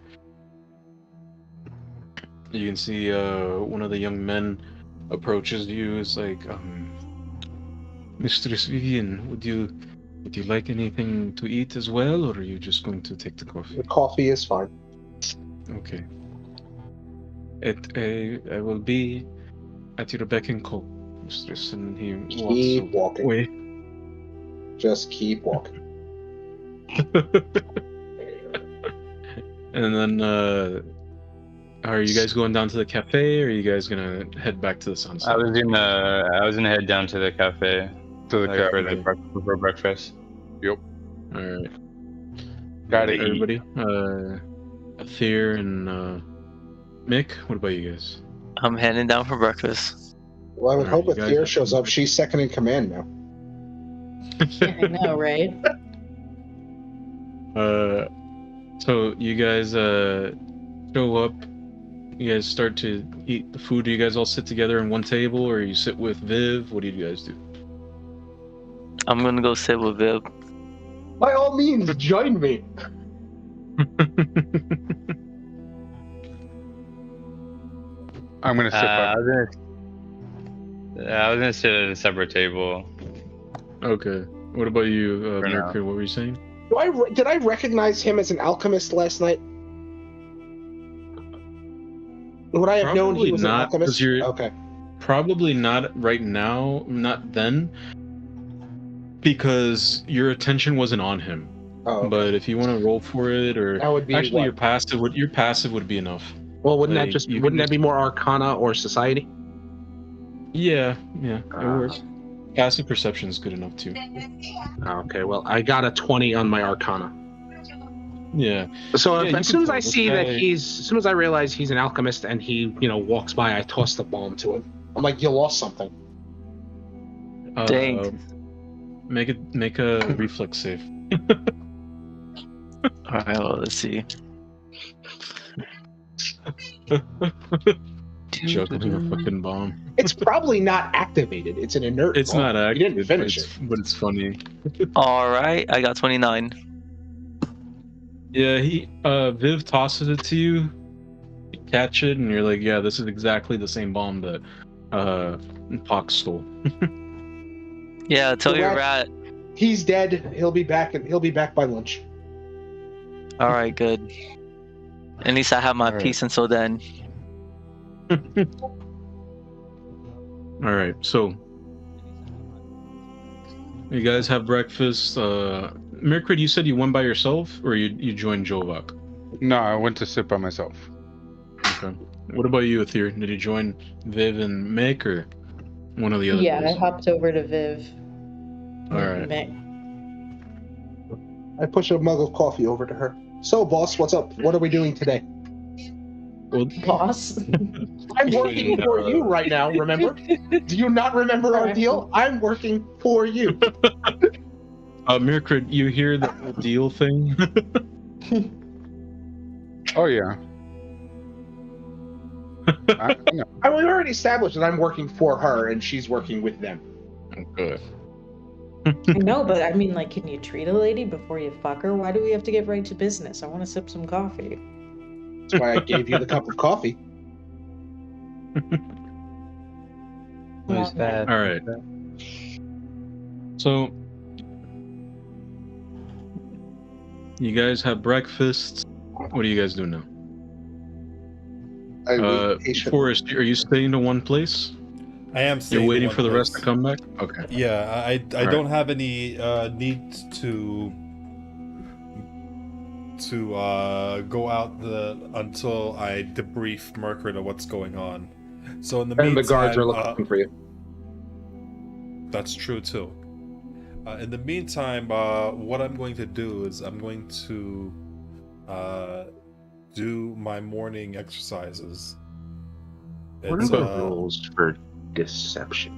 You can see one of the young men approaches you. It's like, Mistress Vivian, would you like anything to eat as well, or are you just going to take the coffee? The coffee is fine. Okay. I will be at your beck and call, Mistress, and he Keep walking. away. Just keep walking. And then, are you guys going down to the cafe, or are you guys gonna head back to the sunset? I was gonna head down to the cafe To the cafe. for breakfast. All right. Gotta eat. Everybody, Aether and Mick, what about you guys? I'm heading down for breakfast. Well, I would Alright, hope you if guys Theo have shows some- up, she's second in command now. I know, right? So you guys show up. You guys start to eat the food. Do you guys all sit together in one table, or you sit with Viv? What do you guys do? I'm gonna go sit with Viv. By all means, join me. I'm gonna sit by. I was gonna sit at a separate table. Okay. What about you, For now. Mercury? What were you saying? Did I recognize him as an alchemist last night? Would I have known he Probably was not, an alchemist? 'cause you're- Okay. Probably not right now, not then, because your attention wasn't on him. Oh, okay. But if you want to roll for it, or That would be actually what? your passive would be enough. Well, wouldn't Like, that you wouldn't can that be more Arcana or Society? Yeah, it works. Passive perception is good enough too. Okay, well, I got a 20 on my Arcana. Yeah. So Yeah, you as soon as can I tell see this that guy- as soon as I realize he's an alchemist and he, walks by, I toss the bomb to him. I'm like, you lost something. Dang. Make a reflex save. All right, well, let's see. Juggling a fucking bomb. It's probably not activated. It's an inert. It's bomb. not You active. didn't finish it. But it's funny. All right, I got 29. Yeah, Viv tosses it to you. You catch it, and you're like, yeah, this is exactly the same bomb that Pox stole. Yeah, tell The your rat- rat. He's dead. He'll be back. He'll be back by lunch. All right, good. At least I have my All right. peace until then. All right, so you guys have breakfast. Mirkrid, you said you went by yourself, or you joined Jovak? No, I went to sit by myself. Okay. What about you, Aether? Did you join Viv and Mick, or one of the other Yeah, I boys? hopped over to Viv. All right. Mick. I push a mug of coffee over to her. So, boss, what's up? What are we doing today? Well, Boss. I'm working for you right now, remember? Do you not remember our deal? I'm working for you. Mirkrid, you hear the deal thing? Oh yeah. I know. I mean, we already established that I'm working for her and she's working with them. Okay. I know, but I mean, like, can you treat a lady before you fuck her? Why do we have to get right to business? I want to sip some coffee. That's why I gave you the cup of coffee. Who's that? All right. So, you guys have breakfast. What do you guys do now? I wait patiently. Forrest, are you staying to one place? I am. You're staying waiting in for the one rest to place. come back? Okay. Yeah, I Alright. don't have any need to go out until I debrief Mercury of what's going on. So in the And meantime, the guards are looking for you. That's true too. In the meantime, what I'm going to do is I'm going to do my morning exercises. What are It's, the rules for deception?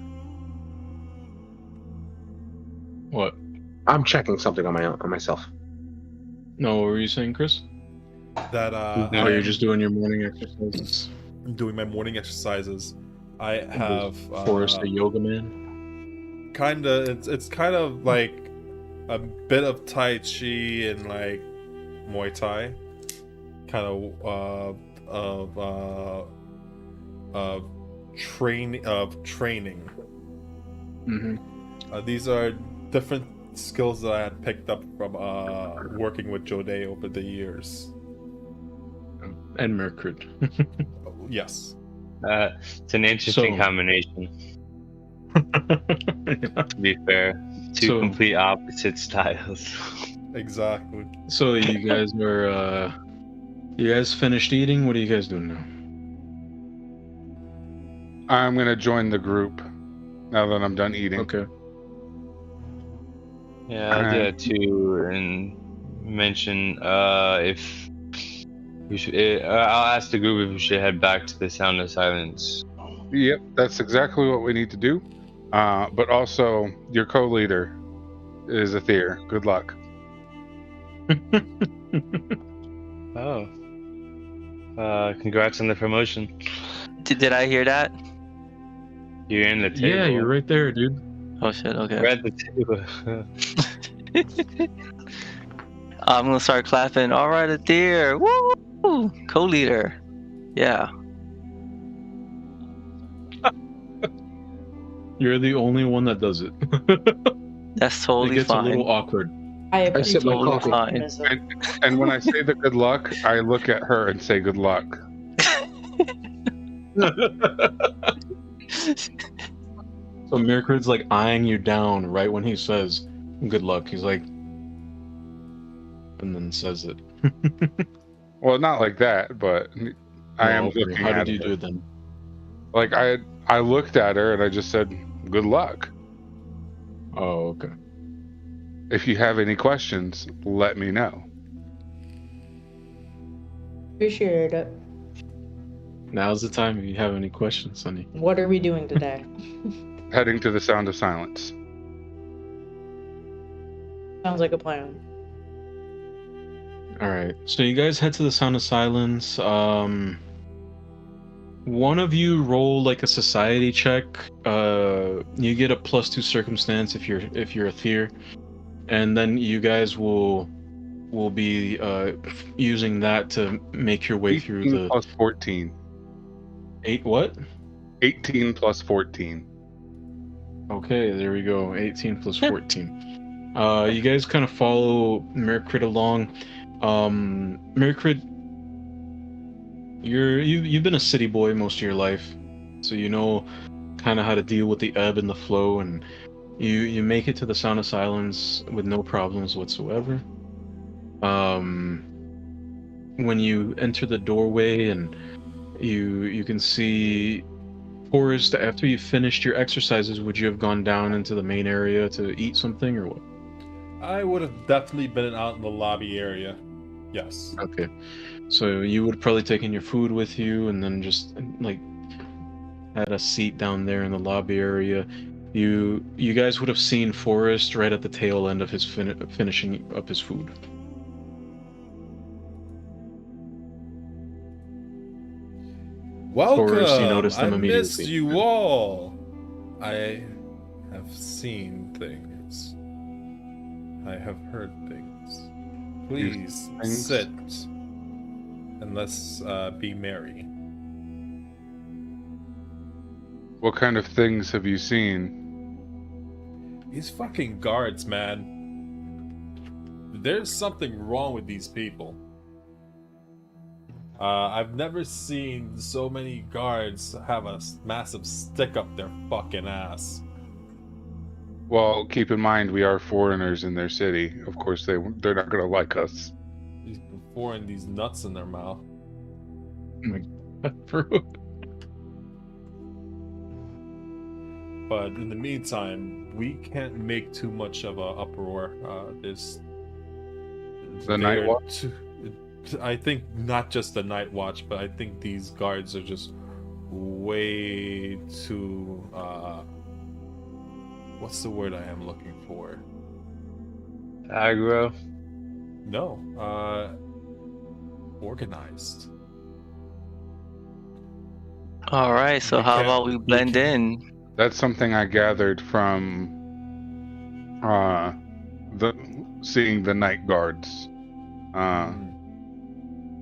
What? I'm checking something on myself. No, what were you saying, Chris? that Oh, I you're am just doing your morning exercises. doing my morning exercises. I have Forrest, the yoga man. it's kind of like a bit of Tai Chi and like Muay Thai, kind of training. Mm-hmm. These are different skills that I had picked up from working with Jode over the years. And Mirkrid. Yes. It's an interesting So- combination. To be fair, two So- complete opposite styles. Exactly. So you guys are you guys finished eating? What are you guys doing now? I'm gonna join the group now that I'm done eating. Okay. Yeah, I'll do that too, and mention if we should. I'll ask the group if we should head back to the Sound of Silence. Yep, that's exactly what we need to do. But also, your co-leader is Aether. Good luck. Oh. Congrats on the promotion. Did I hear that? You're in the table. Yeah, you're right there, dude. Oh shit, okay. We're at the table. I'm gonna start clapping. All right, a deer. Woo! Co-leader. Yeah. You're the only one that does it. That's It totally gets a fine. little awkward. I I sip my appreciate coffee. your Fine. optimism. And when I say the good luck, I look at her and say good luck. So Mirkrid's like eyeing you down right when he says good luck. He's like, and then says it. Well, not like that, but I am Okay, looking how at did you her. do it then? Like I looked at her and I just said, "Good luck. Oh, okay. If you have any questions, let me know." Appreciate it. Now's the time if you have any questions, Sonny. What are we doing today? Heading to the Sound of Silence. Sounds like a plan. Alright, so you guys head to the Sound of Silence. One of you roll like a society check. You get a +2 circumstance if you're a Thier. And then you guys will be using that to make your way through 18 the plus 14. 8 what? 18 plus 14. Okay, there we go. 18 plus 14. You guys kind of follow Mercrit along. Mercrit, you've been a city boy most of your life, so you know kind of how to deal with the ebb and the flow, and you make it to the Sound of Silence with no problems whatsoever. When you enter the doorway and you can see Forrest, after you finished your exercises, would you have gone down into the main area to eat something or what? I would have definitely been out in the lobby area. Yes. Okay. So you would have probably taken your food with you and then just like had a seat down there in the lobby area. You guys would have seen Forrest right at the tail end of his finishing up his food. Welcome. Forrest, you noticed them I missed immediately. you all. I have seen things. I have heard things. Please Things? sit and let's be merry. What kind of things have you seen? These fucking guards, man. There's something wrong with these people. I've never seen so many guards have a massive stick up their fucking ass. Well, keep in mind we are foreigners in their city. Of course, they're not going to like us. These pouring these nuts in their mouth. But in the meantime, we can't make too much of a uproar. The Night Watch? I think not just the Night Watch, but I think these guards are just way too. What's the word I am looking for? Aggro. No. Organized. All right, so We how can't- about we blend in? That's something I gathered from seeing the night guards.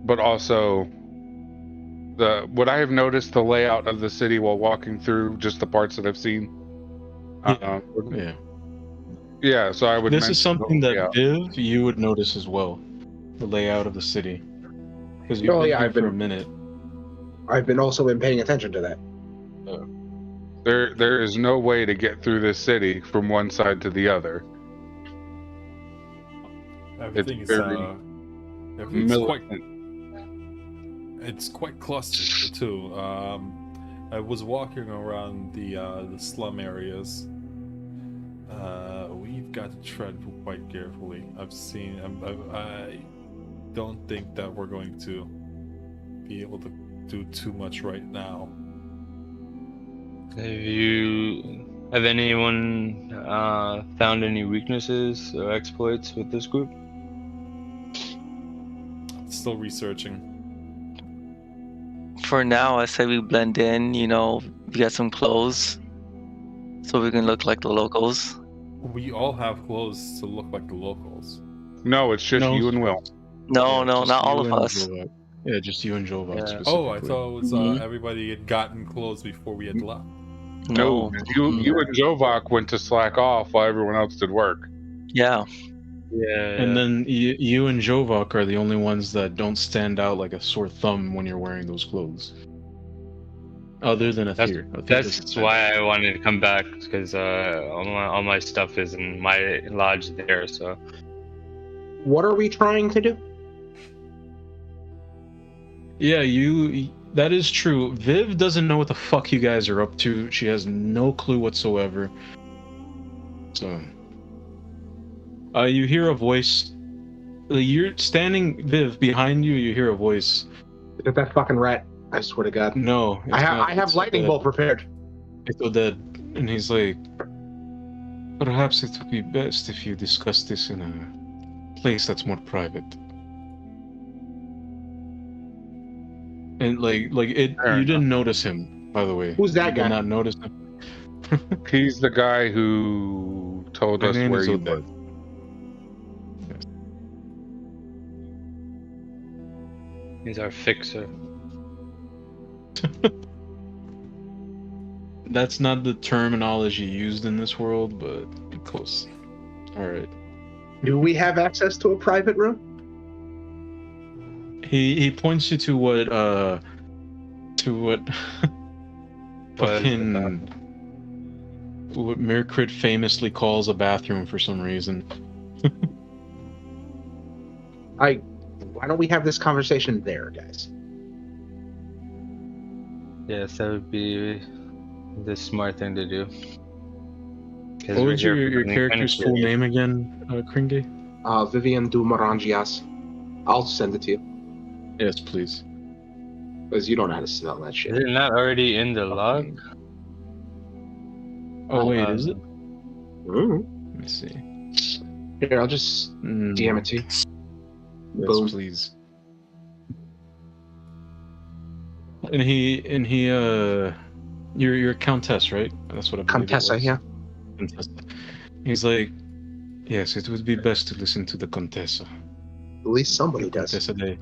But also what I have noticed the layout of the city while walking through, just the parts that I've seen. Yeah. So I would. This is something that yeah. Viv, you would notice as well, the layout of the city, because you've been here for a minute. I've also been paying attention to that. There is no way to get through this city from one side to the other. Everything It's it's quite clustered too. I was walking around the slum areas. We've got to tread quite carefully. I don't think that we're going to be able to do too much right now. Have anyone found any weaknesses or exploits with this group? Still researching. For now, I say we blend in. You know, we get some clothes, so we can look like the locals. We all have clothes to look like the locals. No, it's just you and Will. No, Just not all you of and us. Jovak. Yeah, just you and Jovak Yeah. specifically. Oh, I thought it was Mhm. everybody had gotten clothes before we had left. No, you and Jovak went to slack off while everyone else did work. Yeah. Yeah. And then you and Jovak are the only ones that don't stand out like a sore thumb when you're wearing those clothes. Other than a Thier. A Thier doesn't That's stand why I wanted to come back, because all my stuff is in my lodge there. So What are we trying to do? Yeah, that is true. Viv doesn't know what the fuck you guys are up to. She has no clue whatsoever. So, you hear a voice. You're standing, Viv, behind you. You hear a voice. Is it that fucking rat? I swear to God. No, I have lightning bolt prepared. It's Oded, and he's like, perhaps it would be best if you discuss this in a place that's more private. And you didn't notice him, by the way. Who's that You guy? did not notice him. He's the guy who told My us name where is you Oded. were. He's our fixer. That's not the terminology used in this world, but close. All right. Do we have access to a private room? He points you to what fucking what Mirkrit famously calls a bathroom for some reason. Why don't we have this conversation there, guys? Yes, that would be the smart thing to do. What was your character's full name again, Kringe? Vivian du Morangias. I'll send it to you, Yes, please. because you don't know how to spell that Is shit. it not already in the log? Oh wait, is it? Mm. Let me see. Here, I'll just DM it to you. Yes, Boom. please. And he you're a countess, right? That's what I believe it Contessa, was. yeah. Contessa. He's like, yes, it would be best to listen to the Contessa. At least somebody does. Contessa de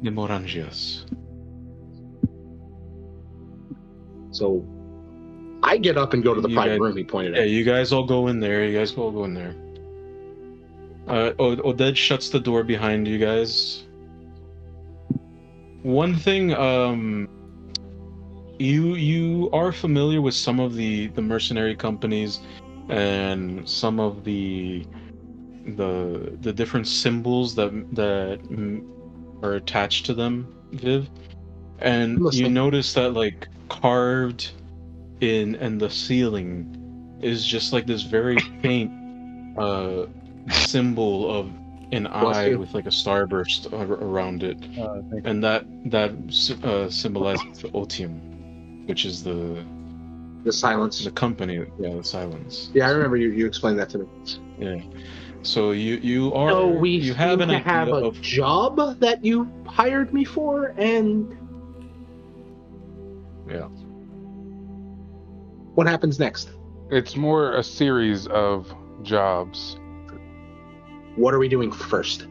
Morangias. So, I get up and go to the You private guys- room he pointed Yeah, out. you guys all go in there. Oded shuts the door behind you guys. One thing, you are familiar with some of the mercenary companies and some of the different symbols that are attached to them, Viv. And you Listening. notice that like carved in the ceiling is just like this very faint symbol of an eye you. with like a starburst around it, and that symbolizes the Otium, which is the silence. company. Yeah, the silence. Yeah, I remember you explained that to me. Yeah. So you are So you have an idea have a of job that you hired me for, and yeah. what happens next? It's more a series of jobs. What are we doing first?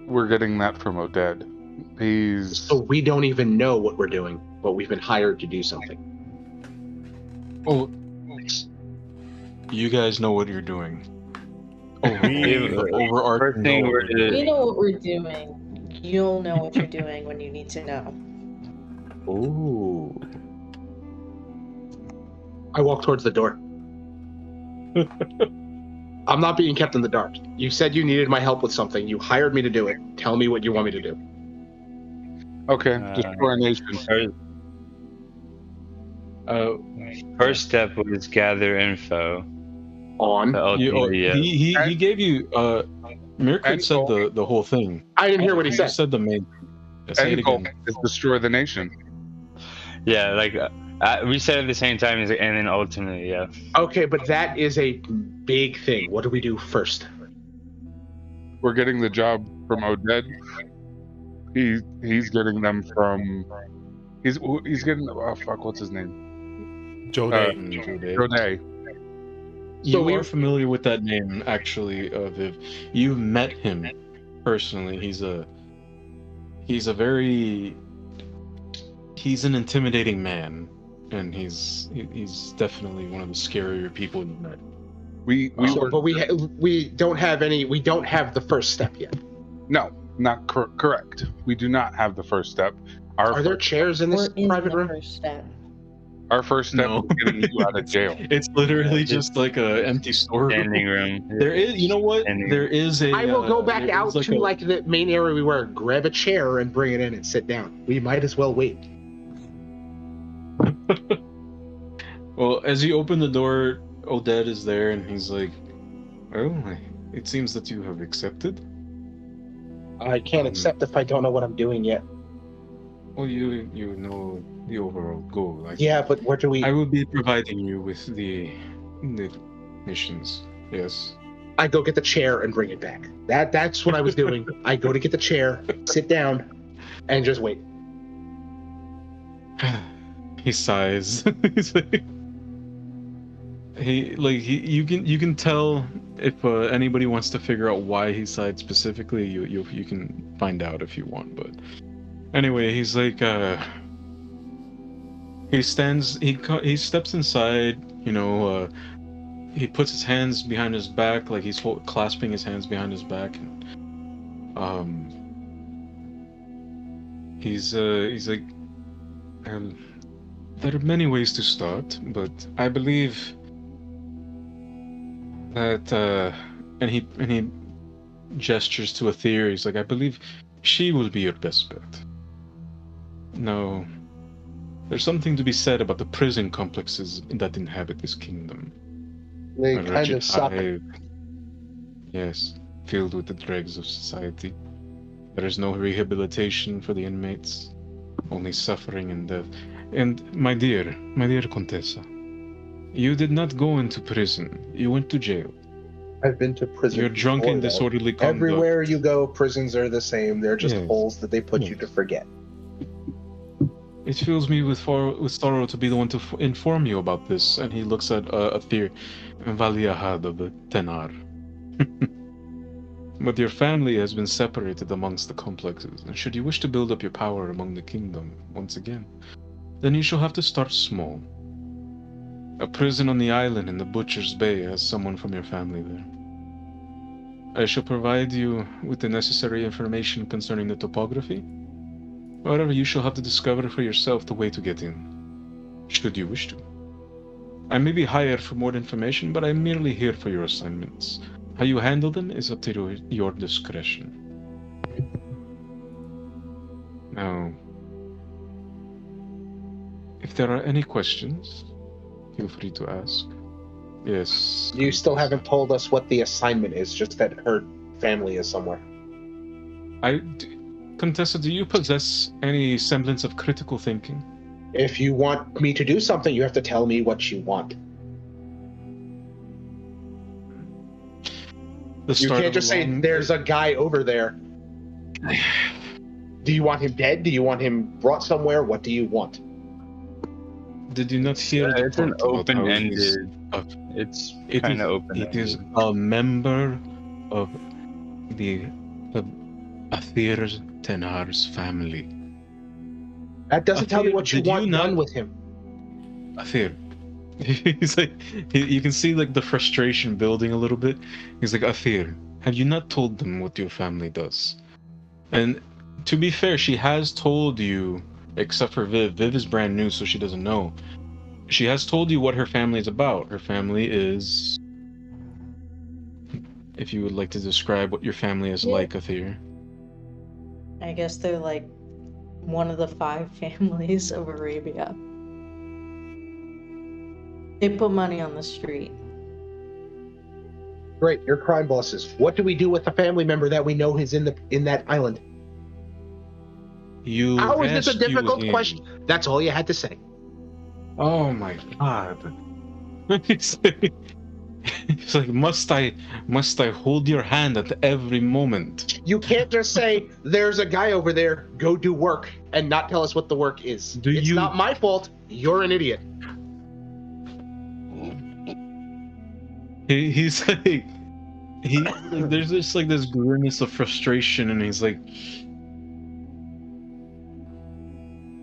We're getting that from Oded. He's So we don't even know what we're doing, but we've been hired to do something. Oh, you guys know what you're doing. First thing goal. We know what we're doing. You'll know what you're doing when you need to know. Ooh. I walk towards the door. I'm not being kept in the dark. You said you needed my help with something. You hired me to do it. Tell me what you want me to do. okay. Destroy a nation. First step was gather info. On. He gave you Mirkrit said the whole thing. I didn't hear what he He said. just said the main. Say it End goal again. is destroy the nation. Yeah, like we said at the same time, and then ultimately, yeah. Okay, but that is a big thing. What do we do first? We're getting the job from Oded. He's getting them from. He's getting. Oh fuck! What's his name? Jode. Oded. You are familiar with that name, actually, Viv. You've met him personally. He's an intimidating man, and he's definitely one of the scarier people you've met. But we don't have any. We don't have the first step yet. No, not correct. We do not have the first step. Are there chairs in this We're in private the room? first step. Our first step No. is getting you out of jail. It's literally Yeah, just like a empty storeroom. Standing room. There is, you know what? Standing There is a. I will go back there out is like to a- like the main area we were, grab a chair and bring it in and sit down. We might as well wait. Well, as you open the door, Odette is there, and he's like, "Oh, it seems that you have accepted." I can't accept if I don't know what I'm doing yet. Well, you know the overall goal. Yeah, but where do we? I will be providing you with the missions. Yes. I go get the chair and bring it back. That's what I was doing. I go to get the chair, sit down, and just wait. He sighs. He's like, you can tell if anybody wants to figure out why he sighed specifically. You can find out if you want. But anyway, he's like he steps inside. You know, he puts his hands behind his back, like he's clasping his hands behind his back. And, he's like. There are many ways to start, but I believe that, and he gestures to Aether. He's like, I believe she will be your best bet. Now, there's something to be said about the prison complexes that inhabit this kingdom. They A kind wretched of suck. hive. Yes, filled with the dregs of society. There is no rehabilitation for the inmates, only suffering and death. And my dear Contessa, you did not go into prison. You went to jail. I've been to prison. You're drunk before, and though. disorderly conduct. Everywhere you go, prisons are the same. They're just Yes. holes that they put you Yes. to forget. It fills me with sorrow to be the one to inform you about this. And he looks at Aether, Valiahad of the Tenar. But your family has been separated amongst the complexes, and should you wish to build up your power among the kingdom once again, then you shall have to start small. A prison on the island in the Butcher's Bay has someone from your family there. I shall provide you with the necessary information concerning the topography. However, you shall have to discover for yourself the way to get in, should you wish to. I may be hired for more information, but I'm merely here for your assignments. How you handle them is up to your discretion. Now, if there are any questions, feel free to ask. Yes. You still haven't told us what the assignment is, just that her family is somewhere. Contessa, do you possess any semblance of critical thinking? If you want me to do something, you have to tell me what you want. You can't just say, there's a guy over there. Do you want him dead? Do you want him brought somewhere? What do you want? Did you not hear the It's an part about how he's- open-ended. It's It kind is- of open. It is a member of the Aether Tenar's family. That doesn't tell me Aether, what you did you want not- done with him. Aether. He's like, you can see like the frustration building a little bit. He's like, Aether, have you not told them what your family does? And to be fair, she has told you, except for Viv. Viv is brand new, so she doesn't know. She has told you what her family is about. Her family is... If you would like to describe what your family is Yeah. like, Aether. I guess they're like one of the 5 families of Arabia. They put money on the street. Great, you're crime bosses. What do we do with a family member that we know is in that island? You How is this a rescue difficult him. question? That's all you had to say. Oh my god. It's like, must I hold your hand at every moment? You can't just say, there's a guy over there, go do work, and not tell us what the work is. It's not my fault. You're an idiot. He's like, there's just like this grimace of frustration, and he's like,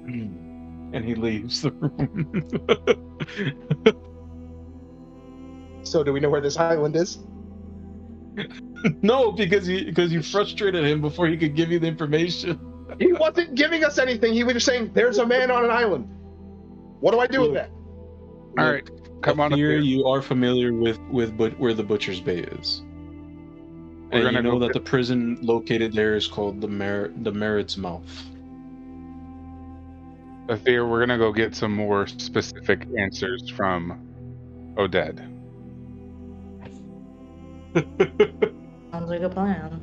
and he leaves the room. So do we know where this island is? No, because you frustrated him before he could give you the information. He wasn't giving us anything. He was just saying, there's a man on an island. What do I do with that? All right, come on up here. here. You are familiar with where the Butcher's Bay is. We're And you gonna know go that the prison located there is called the Merit's Mouth. Athir, we're gonna go get some more specific answers from Oded. Sounds like a plan.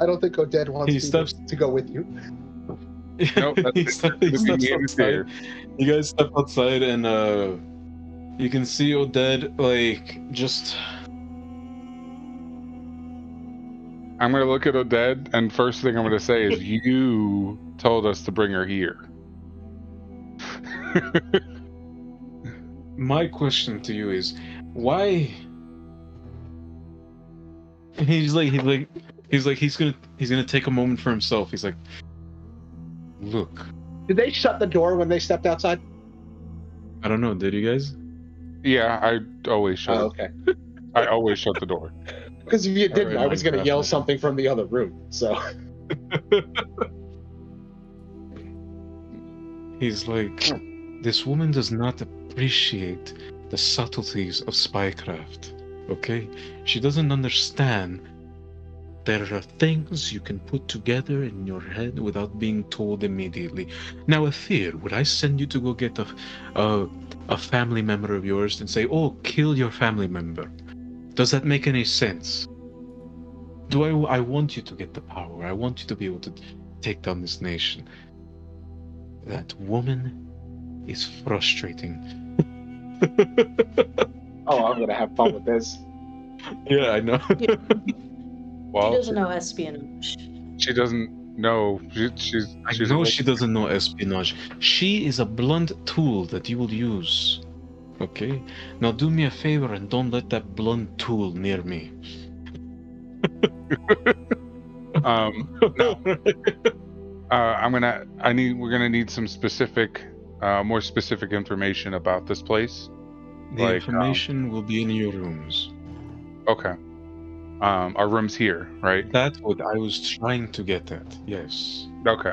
I don't think Oded wants He me steps- to go with you. Nope, that's he it. steps It's gonna be me and outside. You guys step outside, and you can see Oded just. I'm gonna look at Oded, and first thing I'm gonna say is, "You told us to bring her here." My question to you is, why? He's gonna take a moment for himself. He's like, look, Did they shut the door when they stepped outside? I don't know. Did you guys? Yeah, I always shut. Oh, okay. I always shut the door. Because if you didn't, Alright, I was going to Minecraft, yell man. something from the other room. So He's like, this woman does not appreciate the subtleties of spycraft. Okay, she doesn't understand. There are things you can put together in your head without being told immediately. Now, Athir, would I send you to go get a family member of yours and say, "Oh, kill your family member"? Does that make any sense? I want you to get the power. I want you to be able to take down this nation. That woman is frustrating. Oh, I'm gonna have fun with this. Yeah, I know. She Well, doesn't know espionage. she doesn't know. She's I she's know a- she doesn't know espionage. She is a blunt tool that you will use. Okay? Now do me a favor and don't let that blunt tool near me. No. We're gonna need some specific, more specific information about this place. The information will be in your rooms. Okay. Our room's here, right? That's what I was trying to get at. Yes. Okay.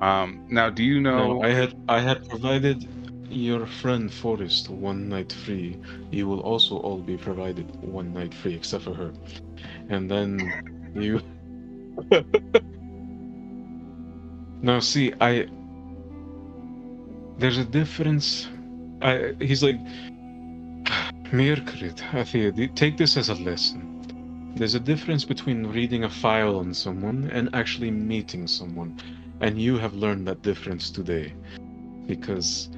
Now, do you know? No, I had provided your friend Forrest 1 night free. You will also all be provided 1 night free, except for her. And then you. Now, see, there's a difference. He's like, Mirkrit, Athir, take this as a lesson. There's a difference between reading a file on someone and actually meeting someone. And you have learned that difference today. Because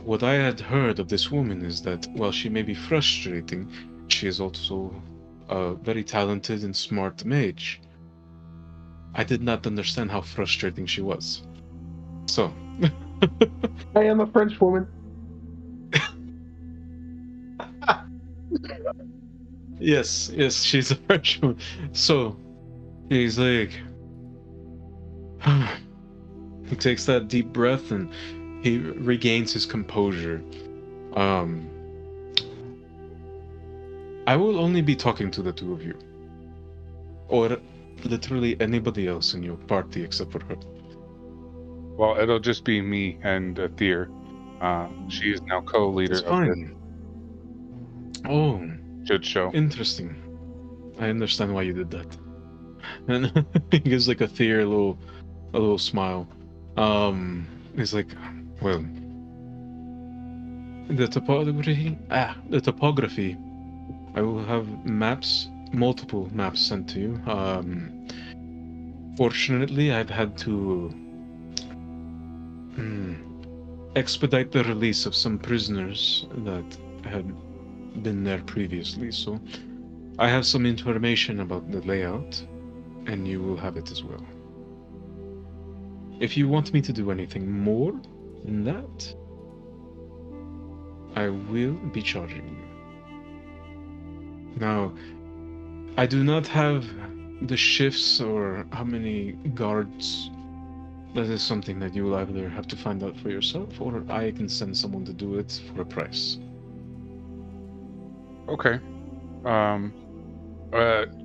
what I had heard of this woman is that while she may be frustrating, she is also a very talented and smart mage. I did not understand how frustrating she was. So. I am a French woman. Yes, she's a Frenchwoman. So, he's like, he takes that deep breath and he regains his composure. I will only be talking to the two of you, or literally anybody else in your party except for her. Well, it'll just be me and Athir. She is now co-leader It's of this fine. Oh, shit show. interesting. I understand why you did that. And he gives like Athir a little smile. He's like, well, the topography. I will have maps, multiple maps sent to you. Fortunately, I've had to expedite the release of some prisoners that had been there previously, so I have some information about the layout, and you will have it as well. If you want me to do anything more than that, I will be charging you. Now, I do not have the shifts or how many guards. That is something that you will either have to find out for yourself, or I can send someone to do it for a price. Okay.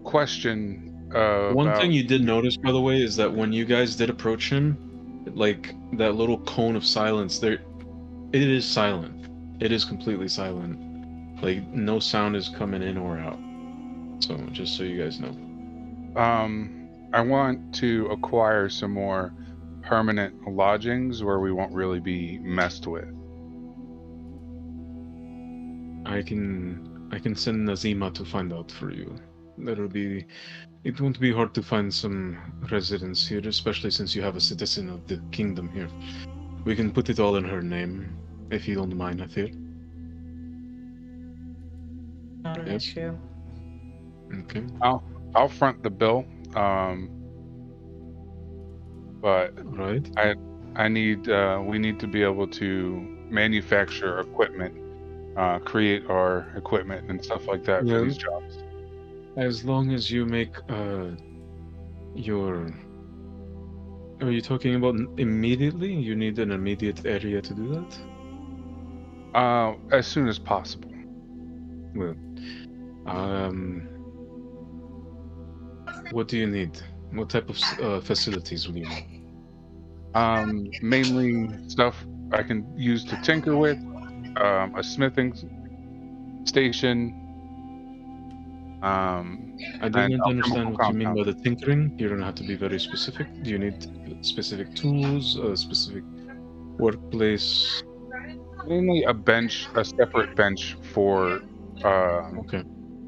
Question. One about- thing you did notice, by the way, is that when you guys did approach him, like that little cone of silence there, it is silent. It is completely silent. Like no sound is coming in or out. So just so you guys know. I want to acquire some more permanent lodgings where we won't really be messed with. I can send Nazima to find out for you. It won't be hard to find some residence here, especially since you have a citizen of the kingdom here. We can put it all in her name, if you don't mind, Athir. Not an Yes. issue. Okay. I'll front the bill. But Right. we need to be able to manufacture equipment, create our equipment and stuff like that for Yeah. these jobs. As long as you make your... Are you talking about immediately? You need an immediate area to do that? As soon as possible. Well, what do you need? What type of facilities will you need? Mainly stuff I can use to tinker with, a smithing station. I do and not understand alchemical what you mean by compound. the tinkering. You don't have to be very specific. Do you need specific tools, a specific workplace? Mainly a separate bench for Okay.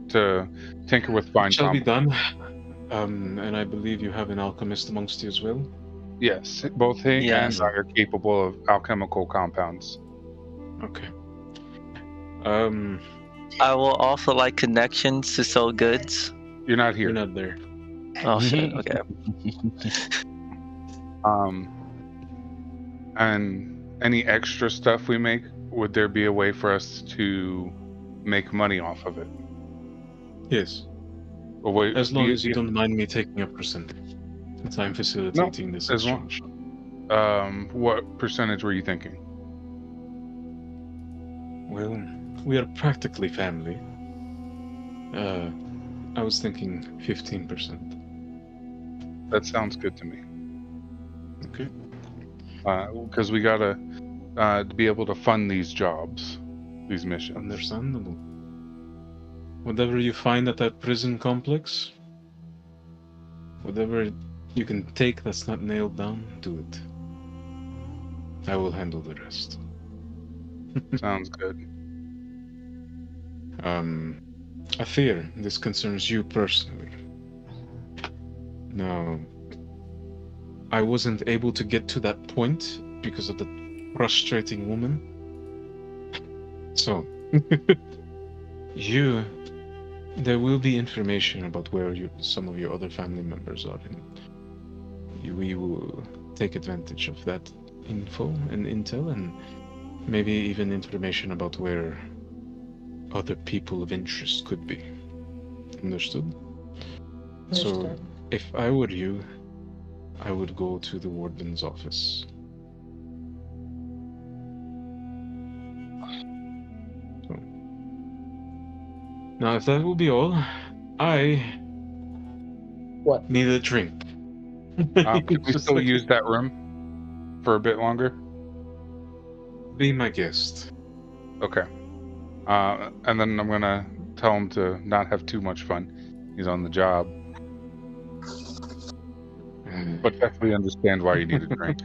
to tinker with fine It shall be compounds. done. And I believe you have an alchemist amongst you as well. Yes, both he Yes. and I are capable of alchemical compounds. Okay. I will also like connections to sell goods. You're not here. You're not there. Oh shit. Okay. And any extra stuff we make, would there be a way for us to make money off of it? Yes. Or wait, As long as you don't mind me taking a percentage, since I'm facilitating this as long- exchange. What percentage were you thinking? Well, we are practically family. I was thinking 15%. That sounds good to me. Okay. Because we gotta to be able to fund these jobs, these missions. Understandable. Whatever you find at that prison complex, whatever you can take that's not nailed down, do it. I will handle the rest. Sounds good. I fear this concerns you personally. Now, I wasn't able to get to that point because of the frustrating woman. So, there will be information about where some of your other family members are, and we will take advantage of that info and intel, and maybe even information about where other people of interest could be. Understood? So, Understood. if I were you, I would go to the warden's office. So, now, if that will be all, I What? need a drink. Could we Just still like- use that room for a bit longer? Be my guest. Okay. And then I'm gonna tell him to not have too much fun. He's on the job, but definitely understand why you need a drink.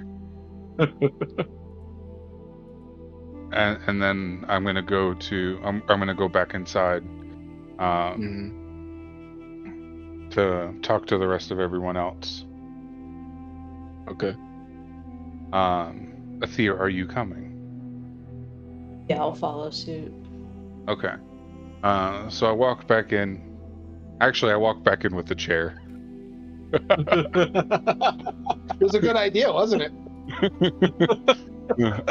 And then I'm gonna go to I'm gonna go back inside to talk to the rest of everyone else. Okay. Athir, are you coming? Yeah, I'll follow suit. Okay. So I walk back in. Actually, I walk back in with the chair. It was a good idea, wasn't it?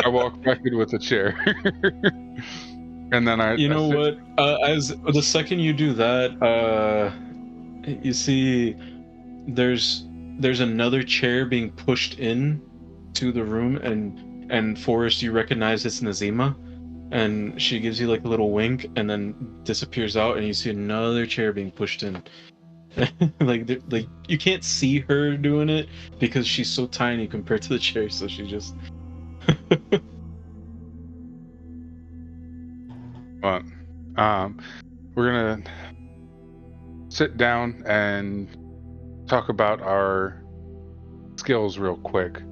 I walk back in with the chair. And then You know what? As the second you do that, you see, there's another chair being pushed in to the room, and Forrest, you recognize it's Nazima, and she gives you like a little wink, and then disappears out, and you see another chair being pushed in, like you can't see her doing it because she's so tiny compared to the chair, so she just. But we're gonna sit down and talk about our skills real quick.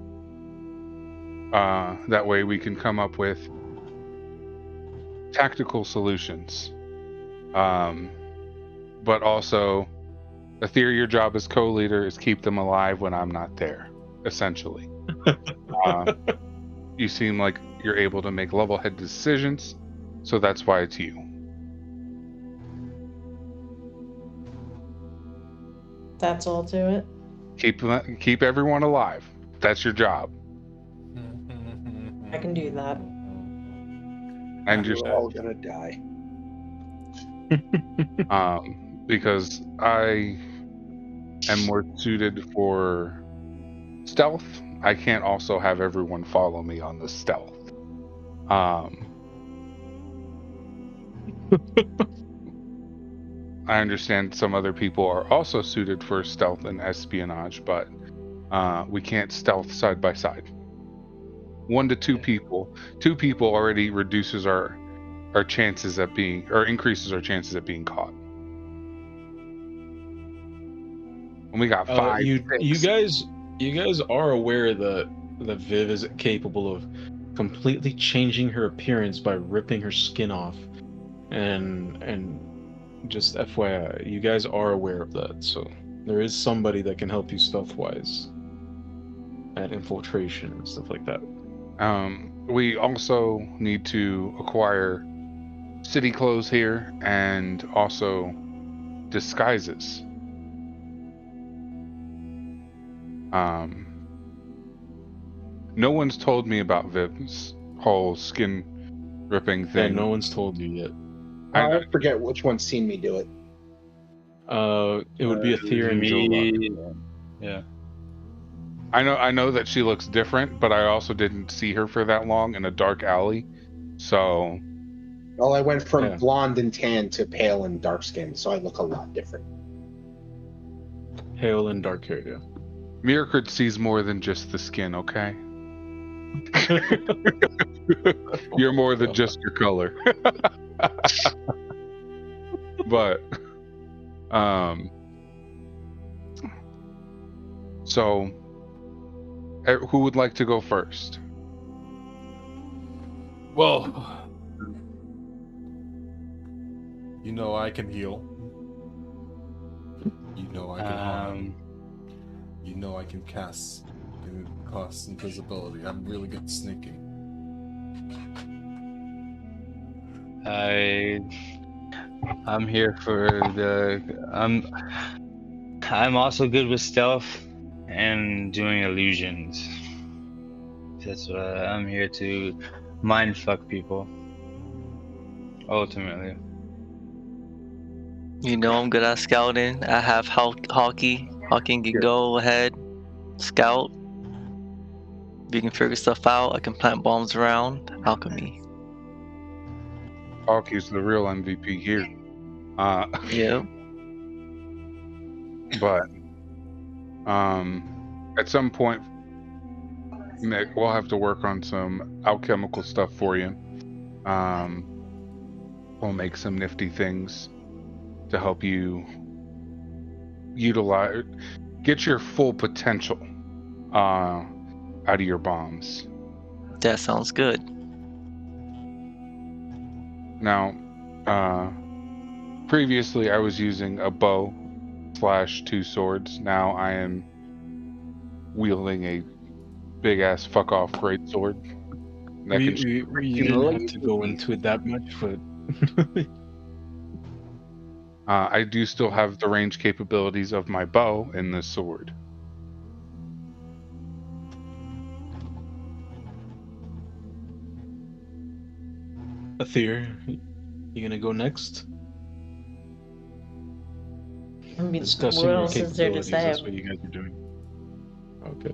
That way we can come up with tactical solutions. But also, Aether, your job as co-leader is keep them alive when I'm not there, essentially. You seem like you're able to make level-headed decisions, so that's why it's you. That's all to it. Keep everyone alive. That's your job. I can do that. And We're all gonna die. because I am more suited for stealth, I can't also have everyone follow me on the stealth. I understand some other people are also suited for stealth and espionage, but we can't stealth side by side. 1 to 2 people. 2 people already reduces our chances at being, or increases our chances at being caught. And we got 5. You guys are aware that Viv is capable of completely changing her appearance by ripping her skin off, and just FYI, you guys are aware of that. So there is somebody that can help you stealth-wise at infiltration and stuff like that. We also need to acquire city clothes here and also disguises. No one's told me about Viv's whole skin ripping thing. Yeah, no one's told you yet. I forget which one's seen me do it. It would be Aether and Jova. Yeah. I know that she looks different, but I also didn't see her for that long in a dark alley. So Well, I went from blonde and tan to pale and dark skin, so I look a lot different. Pale and dark hair, yeah. Miracrid sees more than just the skin, okay? You're more than just your color. But so who would like to go first? Well, you know I can heal. You know I can harm. You know I can cast invisibility. I'm really good at sneaking. I'm here for the I'm also good with stealth and doing illusions. That's what I'm here to mind fuck people. Ultimately. You know I'm good at scouting. I have Hawkey. Hawkey can go ahead, scout. If you can figure stuff out, I can plant bombs around. Alchemy. Hawkey's the real MVP here. Yeah. But at some point, Mick, we'll have to work on some alchemical stuff for you. We'll make some nifty things to help you get your full potential out of your bombs. That sounds good. Now, previously I was using a bow / 2 swords. Now I am wielding a big ass fuck off great sword. We didn't have to go into it that much, but I do still have the range capabilities of my bow and the sword. Aether, you gonna go next? I mean, Discussing what your else is there to capabilities, say? that's what you guys are doing. Okay.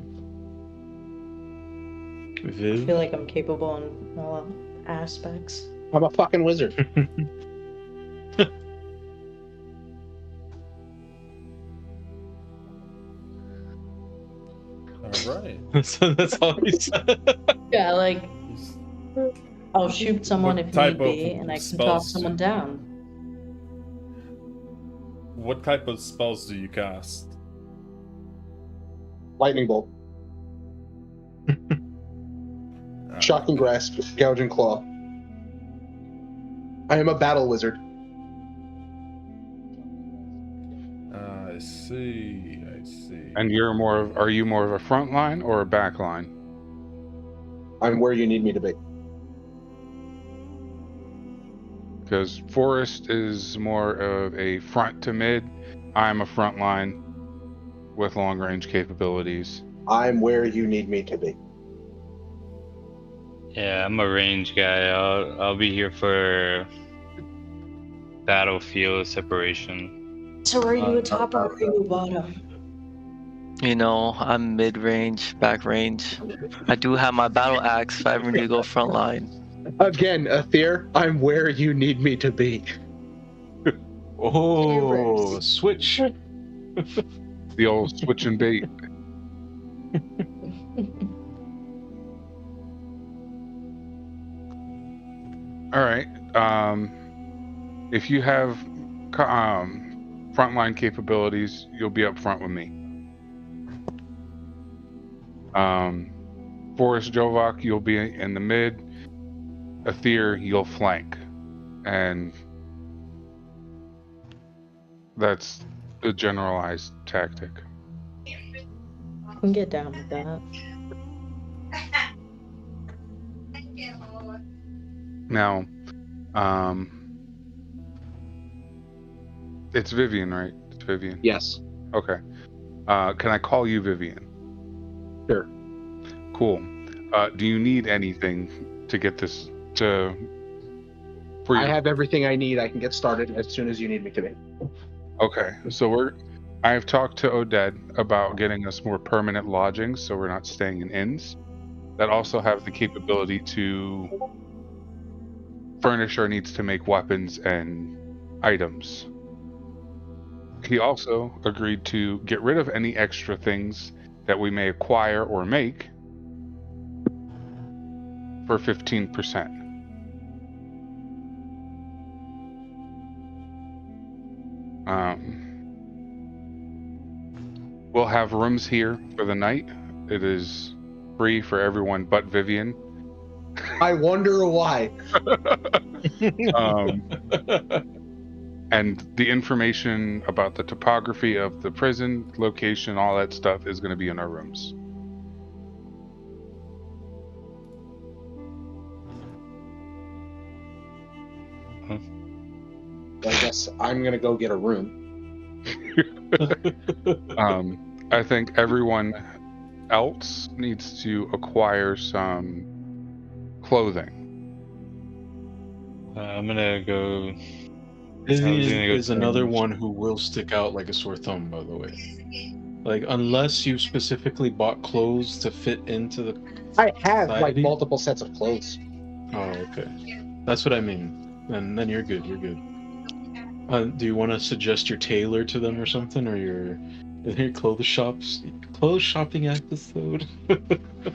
I Viv? feel like I'm capable in all aspects. I'm a fucking wizard. Right. So that's all he said. Yeah, like I'll shoot someone What if type need be, of and I can spells talk someone down. What type of spells do you cast? Lightning bolt, shocking grasp, gouging claw. I am a battle wizard. I see. And are you more of a front line or a back line? I'm where you need me to be. Because Forrest is more of a front to mid. I'm a front line with long range capabilities. I'm where you need me to be. Yeah, I'm a range guy. I'll be here for battlefield separation. So are you a top or are you a bottom? You know, I'm mid-range, back range. I do have my battle axe if I ever need to go front line. Again, Aether, I'm where you need me to be. Oh, switch. The old switch and bait. All right. If you have frontline capabilities, you'll be up front with me. Forrest Jovak, you'll be in the mid. Aether, you'll flank. And that's the generalized tactic. I can get down with that. Now, it's Vivian, right? It's Vivian. Yes. Okay. Can I call you Vivian? Sure. Cool. Do you need anything to get this to? I have everything I need. I can get started as soon as you need me to be. Okay. So I've talked to Odette about getting us more permanent lodgings, so we're not staying in inns. That also have the capability to furnish our needs to make weapons and items. He also agreed to get rid of any extra things that we may acquire or make for 15%. We'll have rooms here for the night. It is free for everyone but Vivian. I wonder why. And the information about the topography of the prison, location, all that stuff is going to be in our rooms. I guess I'm gonna go get a room. I think everyone else needs to acquire some clothing. I'm gonna go. Vivian is another one who will stick out like a sore thumb, by the way. Like, unless you specifically bought clothes to fit into the I have like society. multiple sets of clothes. Oh, okay. That's what I mean. Then you're good. You're good. Do you want to suggest your tailor to them or something, or your clothes shopping episode?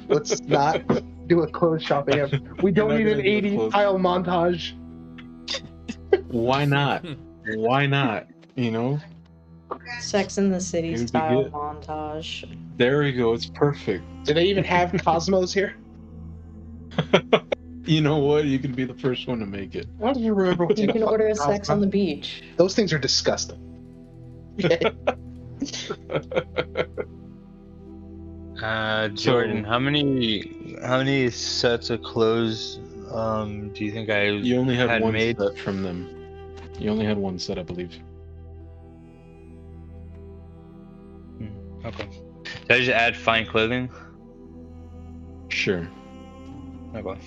Let's not do a clothes shopping episode. We don't need an 80s style montage. Why not? Why not? You know? Sex in the City It would be style good. montage. There we go. It's perfect. Do they even have Cosmos here? You know what? You can be the first one to make it. Why do you remember? You can order a sex on the beach. Those things are disgusting. Jordan, how many sets of clothes do you think I You only had one made? set from them. You only had one set, I believe. Okay. Did I just add fine clothing? Sure. Okay.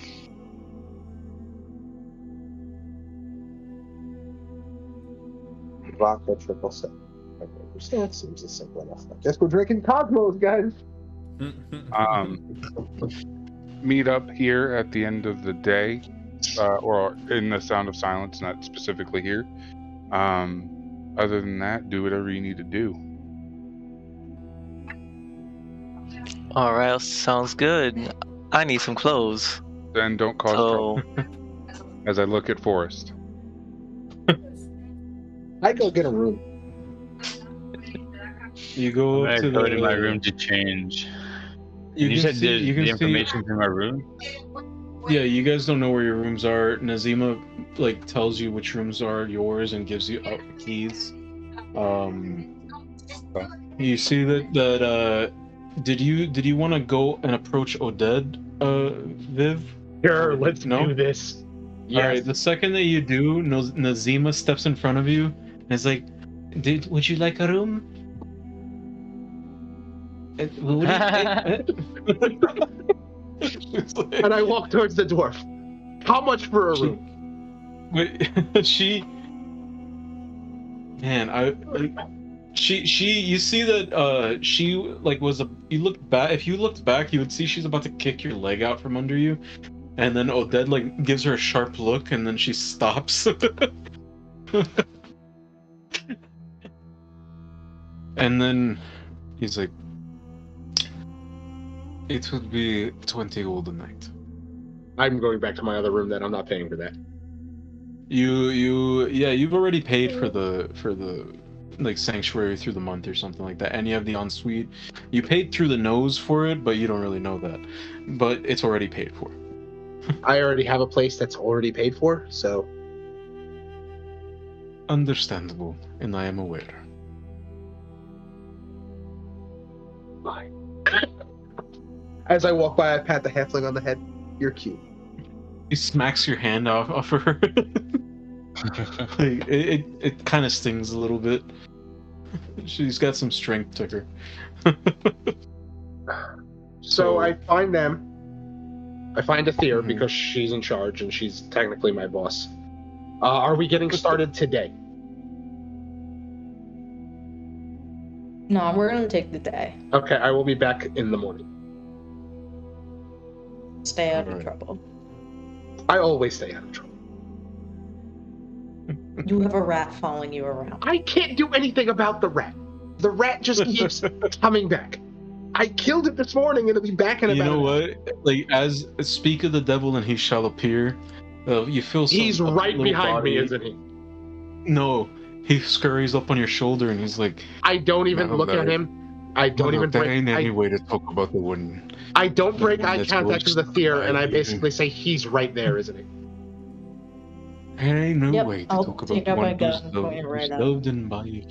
Rock the triple set. Still seems as simple enough. I guess we're drinking Cosmos, guys. Meet up here at the end of the day, or in the Sound of Silence, not specifically here. Other than that, do whatever you need to do. All right, sounds good. I need some clothes. Then don't cause trouble. So As I look at Forrest. I go get a room. You go I'm up gonna to go the. to my room to change. You can said see, you can the see- information's in my room? Yeah, you guys don't know where your rooms are. Nazima like tells you which rooms are yours and gives you keys. You see that did you want to go and approach Oded, Viv? Sure, Or let's no? do this. All right. The second that you do, Nazima steps in front of you and is like, "Would you like a room?" It's like- And I walk towards the dwarf. How much for a room? Wait, you see that she like you look back. If you looked back, you would see she's about to kick your leg out from under you, and then Oded like gives her a sharp look, and then she stops. And then he's like, "It would be 20 gold a night." I'm going back to my other room then. I'm not paying for that. You've already paid for the like sanctuary through the month or something like that, and you have the ensuite. You paid through the nose for it, but you don't really know that. But it's already paid for. I already have a place that's already paid for, so Understandable, and I am aware. fine. As I walk by, I pat the halfling on the head. You're cute. He smacks your hand off of her. Like, it kind of stings a little bit. She's got some strength to her. So I find them. I find Aether Mhm. because she's in charge and she's technically my boss. Are we getting started today? No, we're gonna take the day. Okay, I will be back in the morning. Stay out of Alright. trouble. I always stay out of trouble. You have a rat following you around. I can't do anything about the rat. The rat just keeps coming back. I killed it this morning and it'll be back in about You know an hour. what? Like, as speak of the devil and he shall appear. You feel some He's right little behind me, body- isn't he? No, he scurries up on your shoulder and he's like, I don't even No, look at no. him. I don't "No, even there break. ain't any I, way to talk about the one." I don't break the one eye that's contact with worse Aether, and I than basically say he's right there, isn't he? There ain't no Yep, way to I'll talk about take the out my one gun who's and loved, point it right who's at loved and by you.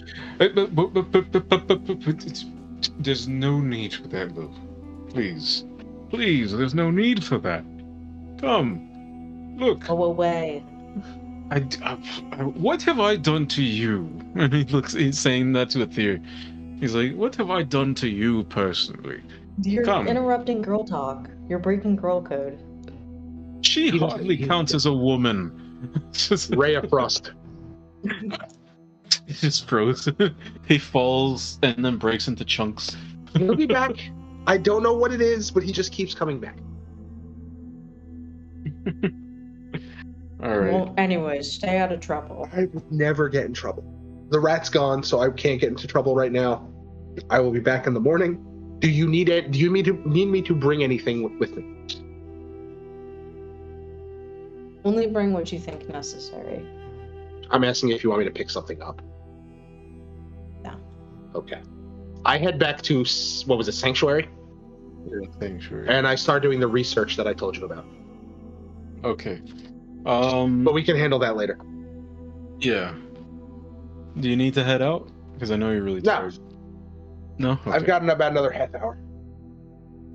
There's no need for that, love. Please. Please, there's no need for that. Come. Look, Go away. what have I done to you? And he's saying that to Aether. He's like, what have I done to you personally? You're Come. interrupting girl talk. You're breaking girl code. She He doesn't- hardly he- counts as a woman. Just, Ray of Frost. he just froze. He falls and then breaks into chunks. He'll be back. I don't know what it is, but he just keeps coming back. All right. Well, anyways, stay out of trouble. I would never get in trouble. The rat's gone, so I can't get into trouble right now. I will be back in the morning. Do you need it? Do you need me to bring anything with me? Only bring what you think necessary. I'm asking if you want me to pick something up. No. Okay. I head back to what was it, Sanctuary, Sanctuary. and I start doing the research that I told you about. Okay. But we can handle that later. Yeah. Do you need to head out? Because I know you're really No. tired. No? Okay. I've got about another half hour.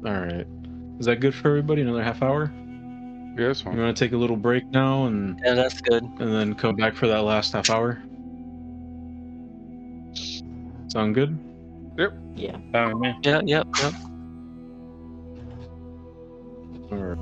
Alright. Is that good for everybody? Another half hour? Yeah, that's You fine. want to take a little break now and yeah, that's good. then come back for that last half hour? Sound good? Yeah. Yeah, yep. Alright.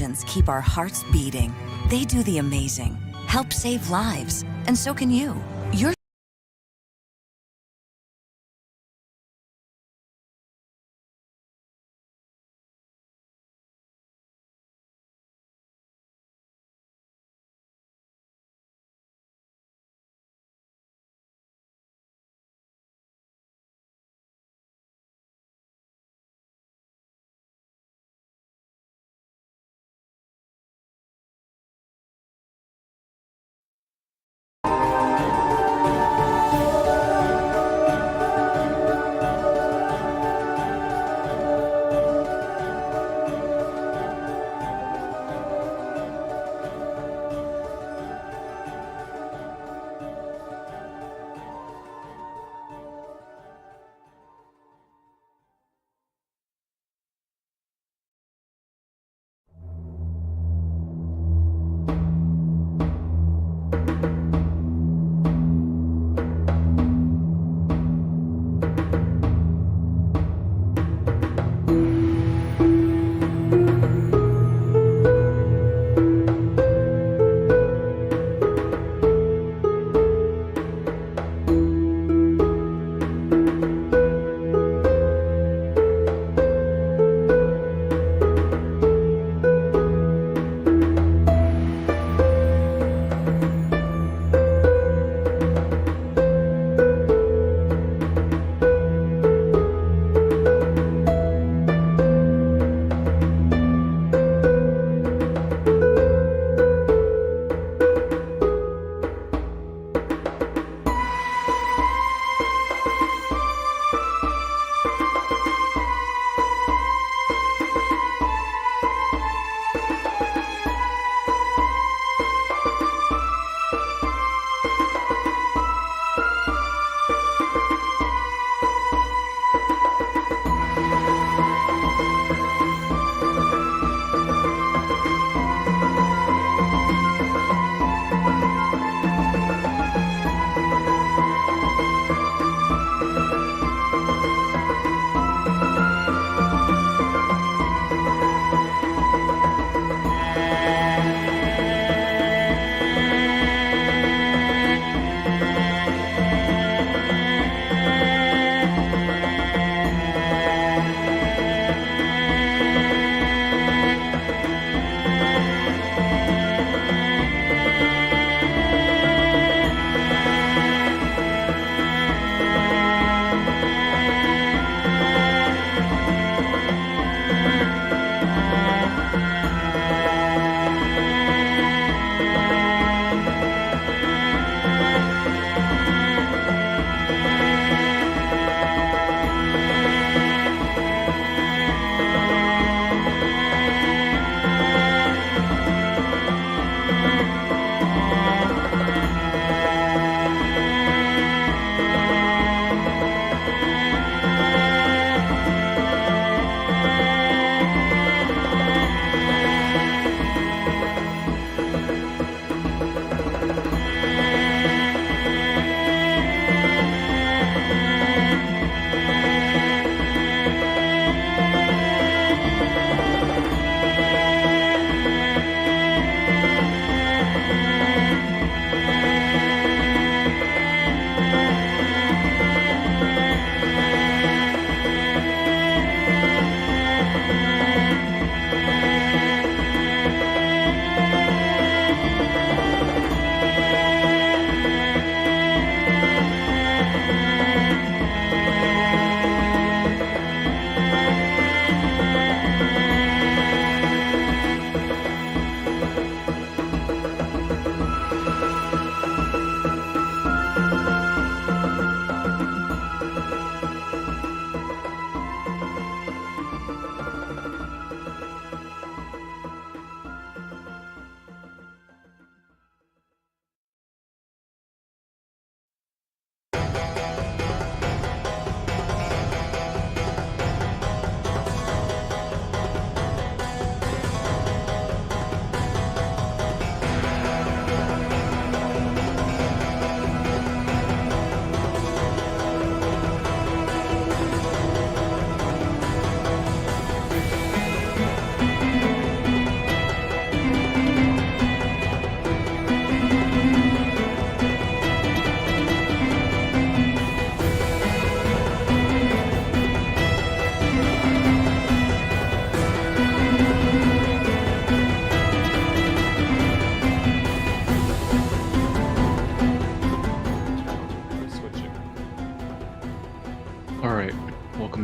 agents keep our hearts beating. They do the amazing, help save lives, and so can you. Your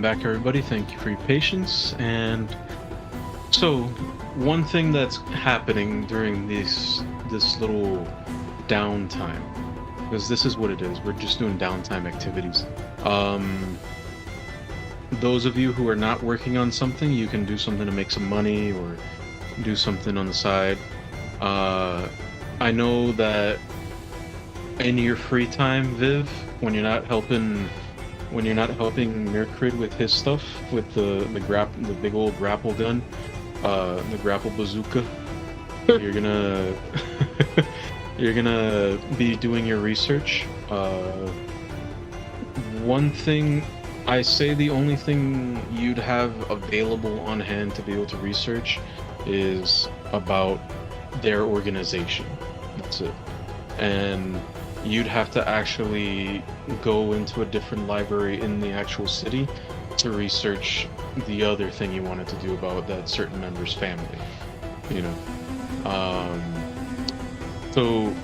back, everybody. Thank you for your patience. And so, one thing that's happening during this little downtime, because this is what it is. We're just doing downtime activities. Those of you who are not working on something, you can do something to make some money or do something on the side. I know that in your free time, Viv, when you're not helping Mirkrid with his stuff, with the big old grapple gun, the grapple bazooka, you're gonna be doing your research. One thing I say, the only thing you'd have available on hand to be able to research is about their organization. That's it. And you'd have to actually go into a different library in the actual city to research the other thing you wanted to do about that certain member's family. You know. So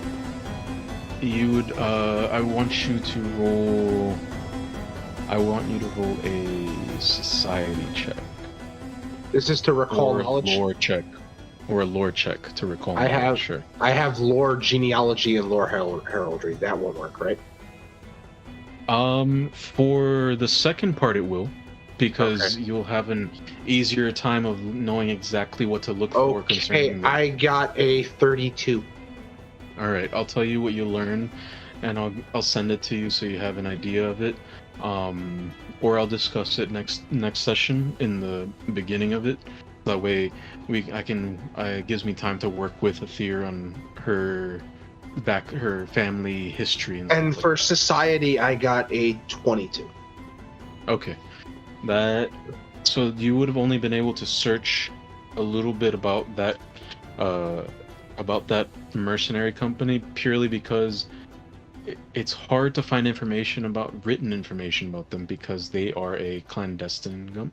you would I want you to roll a society check. This is to recall or knowledge. Lore check. Or a lore check to recall I knowledge. have Sure. I have lore genealogy and lore heraldry. That won't work, right? For the second part, it will, because Okay. you'll have an easier time of knowing exactly what to look for Okay, concerning. I got a 32. All right, I'll tell you what you learn, and I'll send it to you so you have an idea of it. Or I'll discuss it next session in the beginning of it. That way, it gives me time to work with Aether on her family history and And stuff for like society, I got a 22. that. Okay, so you would have only been able to search a little bit about that mercenary company purely because it's hard to find written information about them because they are a clandestine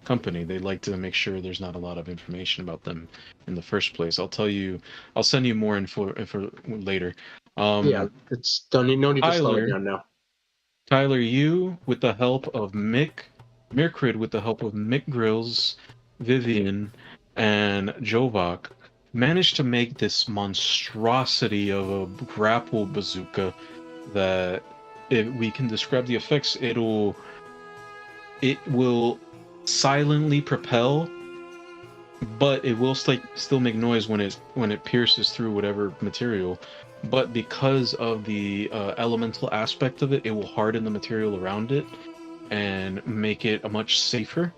company. They like to make sure there's not a lot of information about them in the first place. I'll send you more info later. Yeah, it's no need to slow it Tyler, down now. Tyler, you with the help of Mirkrid with the help of Mick Grills, Vivian, and Jovak, managed to make this monstrosity of a grapple bazooka that, if we can describe the effects, it will silently propel, but it will still make noise when it pierces through whatever material. But because of the elemental aspect of it, it will harden the material around it and make it a much safer.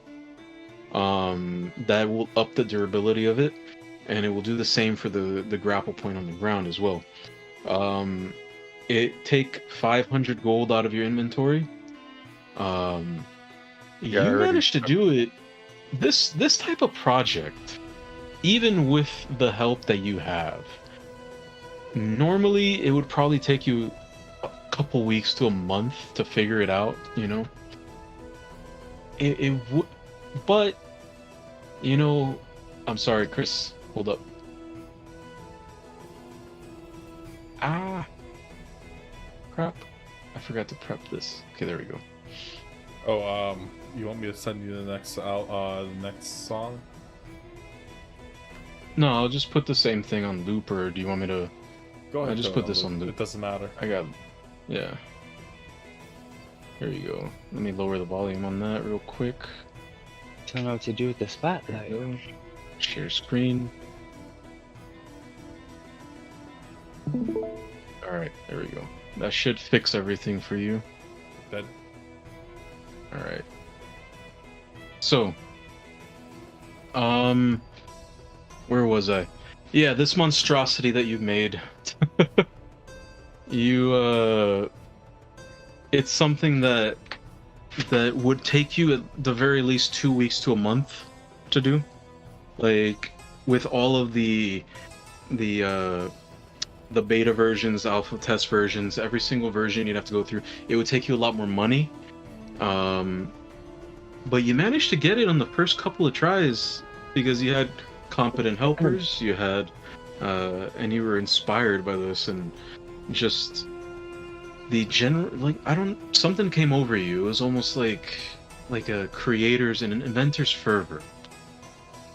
That will up the durability of it. And it will do the same for the grapple point on the ground as well. It take 500 gold out of your inventory. You managed to do it. This type of project, even with the help that you have, normally it would probably take you a couple weeks to a month to figure it out. You know. It would, but you know, I'm sorry, Chris. Hold up. Ah! Crap. I forgot to prep this. Okay, there we go. Oh, you want me to send you the next song? No, I'll just put the same thing on loop, or do you want me to... Go ahead. I just put this on loop. It doesn't matter. Yeah. There you go. Let me lower the volume on that real quick. Don't know what to do with the spotlight. Share screen. Alright, there we go. That should fix everything for you. Good. Alright. So, where was I? Yeah, this monstrosity that you've made. It's something that would take you at the very least 2 weeks to a month to do. Like, with all of the beta versions, alpha test versions, every single version you'd have to go through, it would take you a lot more money. But you managed to get it on the first couple of tries because you had competent helpers, you had, and you were inspired by this, and just the general, like, something came over you. It was almost like like a creator's and an inventor's fervor.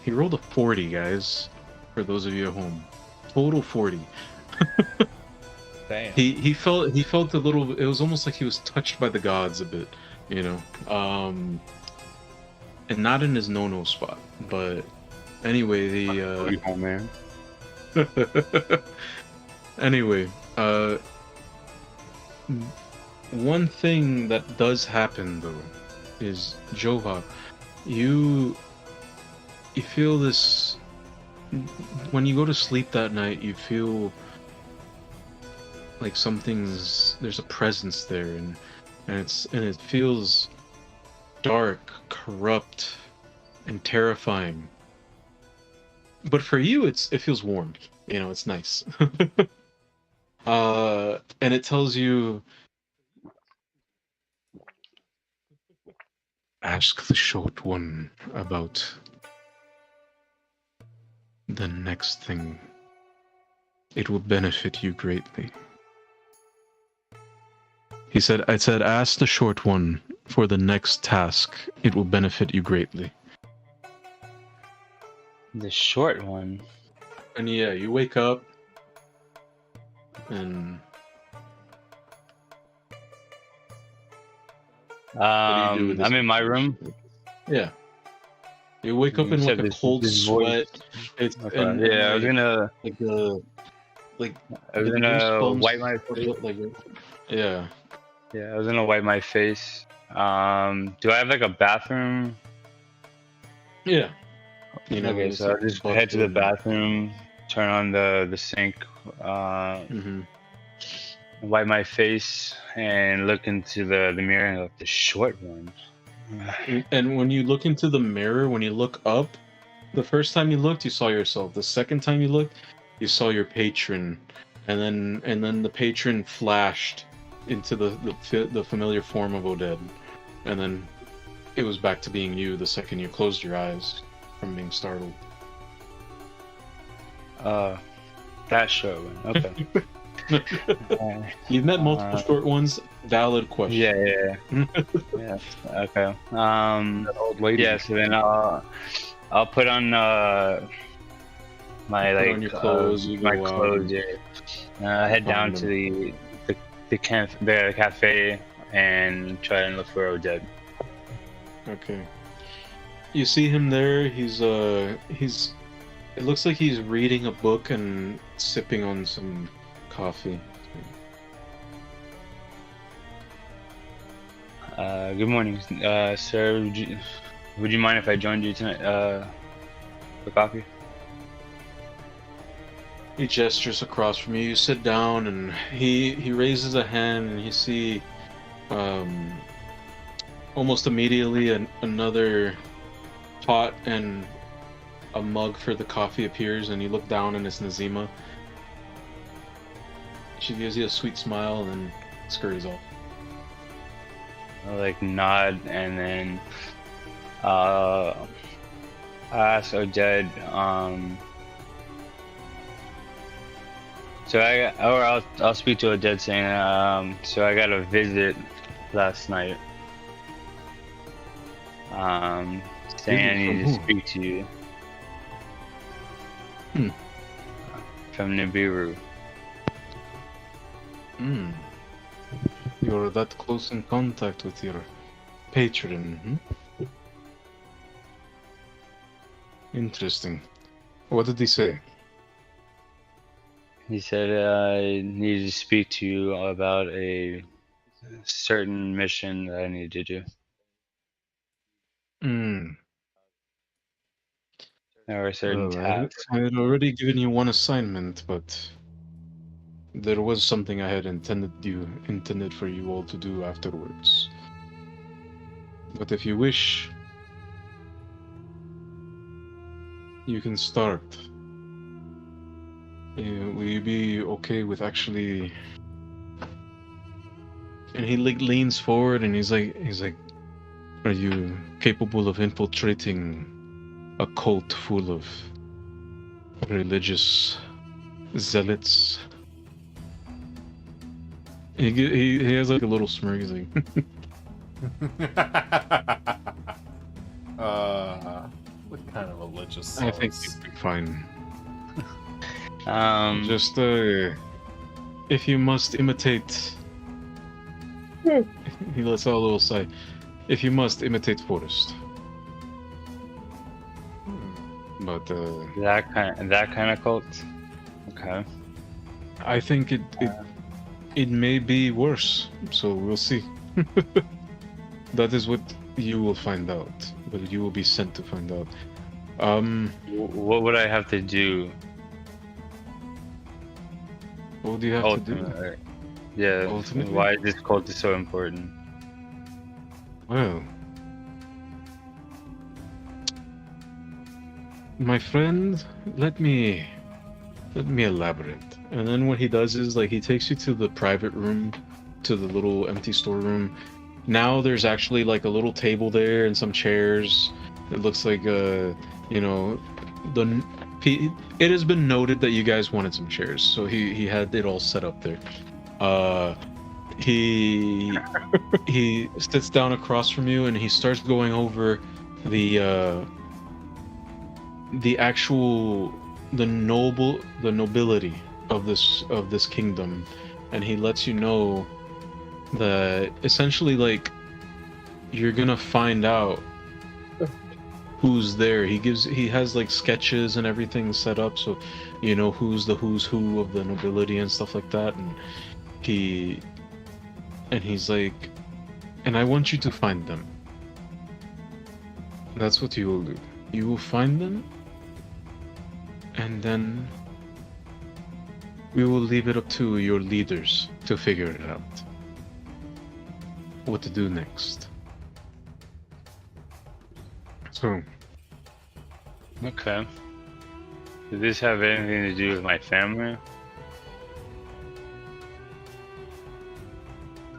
He rolled a 40, guys. For those of you at home, total 40. Damn. He felt a little. It was almost like he was touched by the gods a bit, you know. And not in his no spot, but anyway, the Oh man. anyway, one thing that does happen though is Jova, you feel this when you go to sleep that night. You feel like there's a presence there, and it feels dark, corrupt, and terrifying. But for you, it feels warm. You know, it's nice. And it tells you, ask the short one about the next thing. It will benefit you greatly. I said, ask the short one for the next task. It will benefit you greatly. The short one. And yeah, you wake up and what do you do with this I'm in my room. Yeah. You wake up You in said like a this- cold this sweat. voice. It's Okay. and Yeah, I was like, gonna like the like I was the gonna goosebumps, wipe my face. like yeah. Yeah, I was gonna wipe my face. Do I have like a bathroom? Yeah. You know, Okay, it's so I'll like just bucket head to the and- bathroom, turn on the sink, Mhm. wipe my face, and look into the mirror and go, the short one. And when you look into the mirror, when you look up, the first time you looked, you saw yourself. The second time you looked, you saw your patron, and then the patron flashed into the familiar form of Oded, and then it was back to being you the second you closed your eyes from being startled. That short one. Okay. You've met multiple short ones. Valid question. Yeah. Yeah. Okay. That old lady. Yeah. So then I'll put on my Put on your clothes, you my go out. clothes. Yeah. Head down Find to the cafe and try and look for Oded. Okay. You see him there. He's it looks like he's reading a book and sipping on some coffee. Good morning, sir. Would you mind if I joined you tonight for coffee? He gestures across from you. You sit down, and he raises a hand, and you see, almost immediately, another pot and a mug for the coffee appears, and you look down, and it's Nazima. She gives you a sweet smile and then scurries off. I'll like nod and then I'll ask Oded. I'll speak to Oded saying, so I got a visit last night. Saying I need to speak to you. From Nibiru. You're that close in contact with your patron, Interesting. What did he say? He said I needed to speak to you about a certain mission that I need to do. Or a certain task. I had already given you one assignment, but there was something I had intended for you all to do afterwards. But if you wish, you can start. Will you be okay with actually? And he leans forward and he's like, are you capable of infiltrating a cult full of religious zealots? He has like a little smirk. He's like, What kind of religious I think sauce? you'll be fine. Just Just if you must imitate, he lets out a little sigh. If you must imitate Forest, but that kind of cult. Okay. I think it may be worse. So we'll see. That is what you will find out. But you will be sent to find out. What would I have to do? What do you have to do? Ultimately. Yeah. Ultimately? Why this cult is so important? Well, my friend, let me elaborate. And then what he does is like he takes you to the private room, to the little empty storeroom. Now there's actually like a little table there and some chairs. It looks like you know, it has been noted that you guys wanted some chairs, so he had it all set up there. He sits down across from you and he starts going over the nobility of this kingdom, and he lets you know that essentially like you're gonna find out who's there. He has like sketches and everything set up, so you know who's who of the nobility and stuff like that, and he's like, and I want you to find them. That's what you will do. You will find them, and then we will leave it up to your leaders to figure it out. What to do next. So. Okay. Does this have anything to do with my family?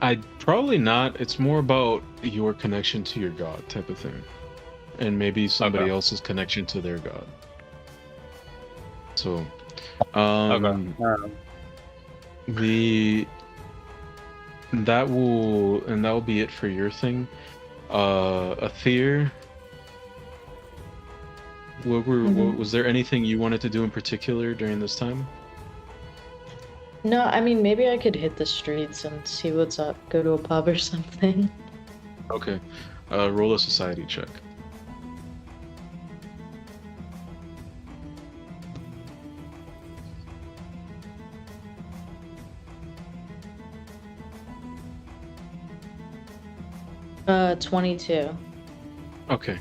I'd probably not. It's more about your connection to your god type of thing. And maybe somebody else's connection to their god. So, that will be it for your thing. Aether, was there anything you wanted to do in particular during this time? No, I mean, maybe I could hit the streets and see what's up, go to a pub or something. Okay. Roll a society check. Uh, 22. Okay.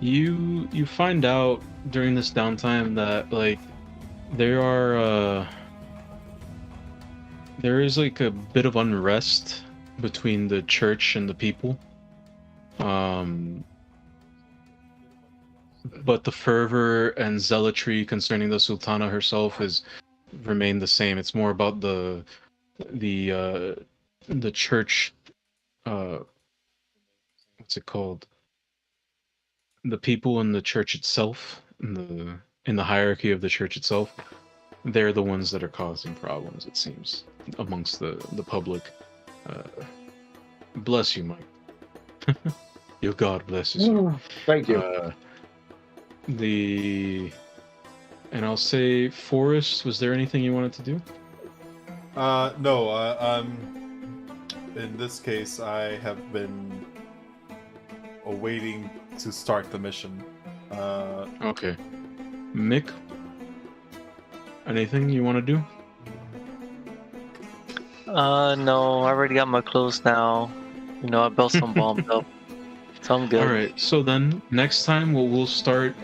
You find out during this downtime that like there is like a bit of unrest between the church and the people. But the fervor and zealotry concerning the Sultana herself has remained the same. It's more about the church, what's it called? The people in the church itself, in the hierarchy of the church itself, they're the ones that are causing problems, it seems, amongst the public. Bless you, Mike. Your God blesses you. Thank you. And I'll say, Forrest, was there anything you wanted to do? No. In this case, I have been awaiting to start the mission. Okay. Mick, anything you want to do? No, I already got my clothes now. You know, I built some bombs up. So I'm good. Alright, so then next time what we'll start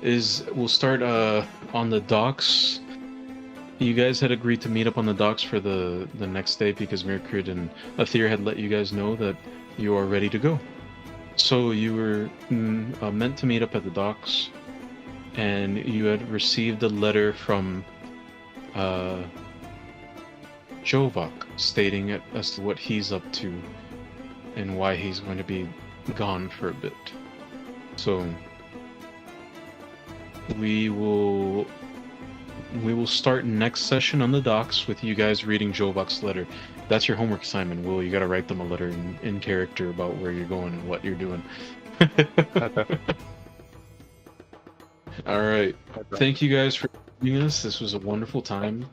on the docks. You guys had agreed to meet up on the docks for the next day because Mirkrid and Aether had let you guys know that you are ready to go. So you were meant to meet up at the docks, and you had received a letter from Jovak stating it as to what he's up to and why he's going to be gone for a bit. So we will we will start next session on the docks with you guys reading Jovok's letter. That's your homework assignment, Will. You got to write them a letter in character about where you're going and what you're doing. All right. Thank you guys for joining us. This was a wonderful time.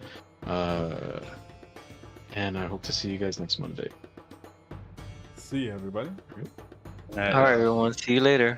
And I hope to see you guys next Monday. See you, everybody. All right, everyone. See you later.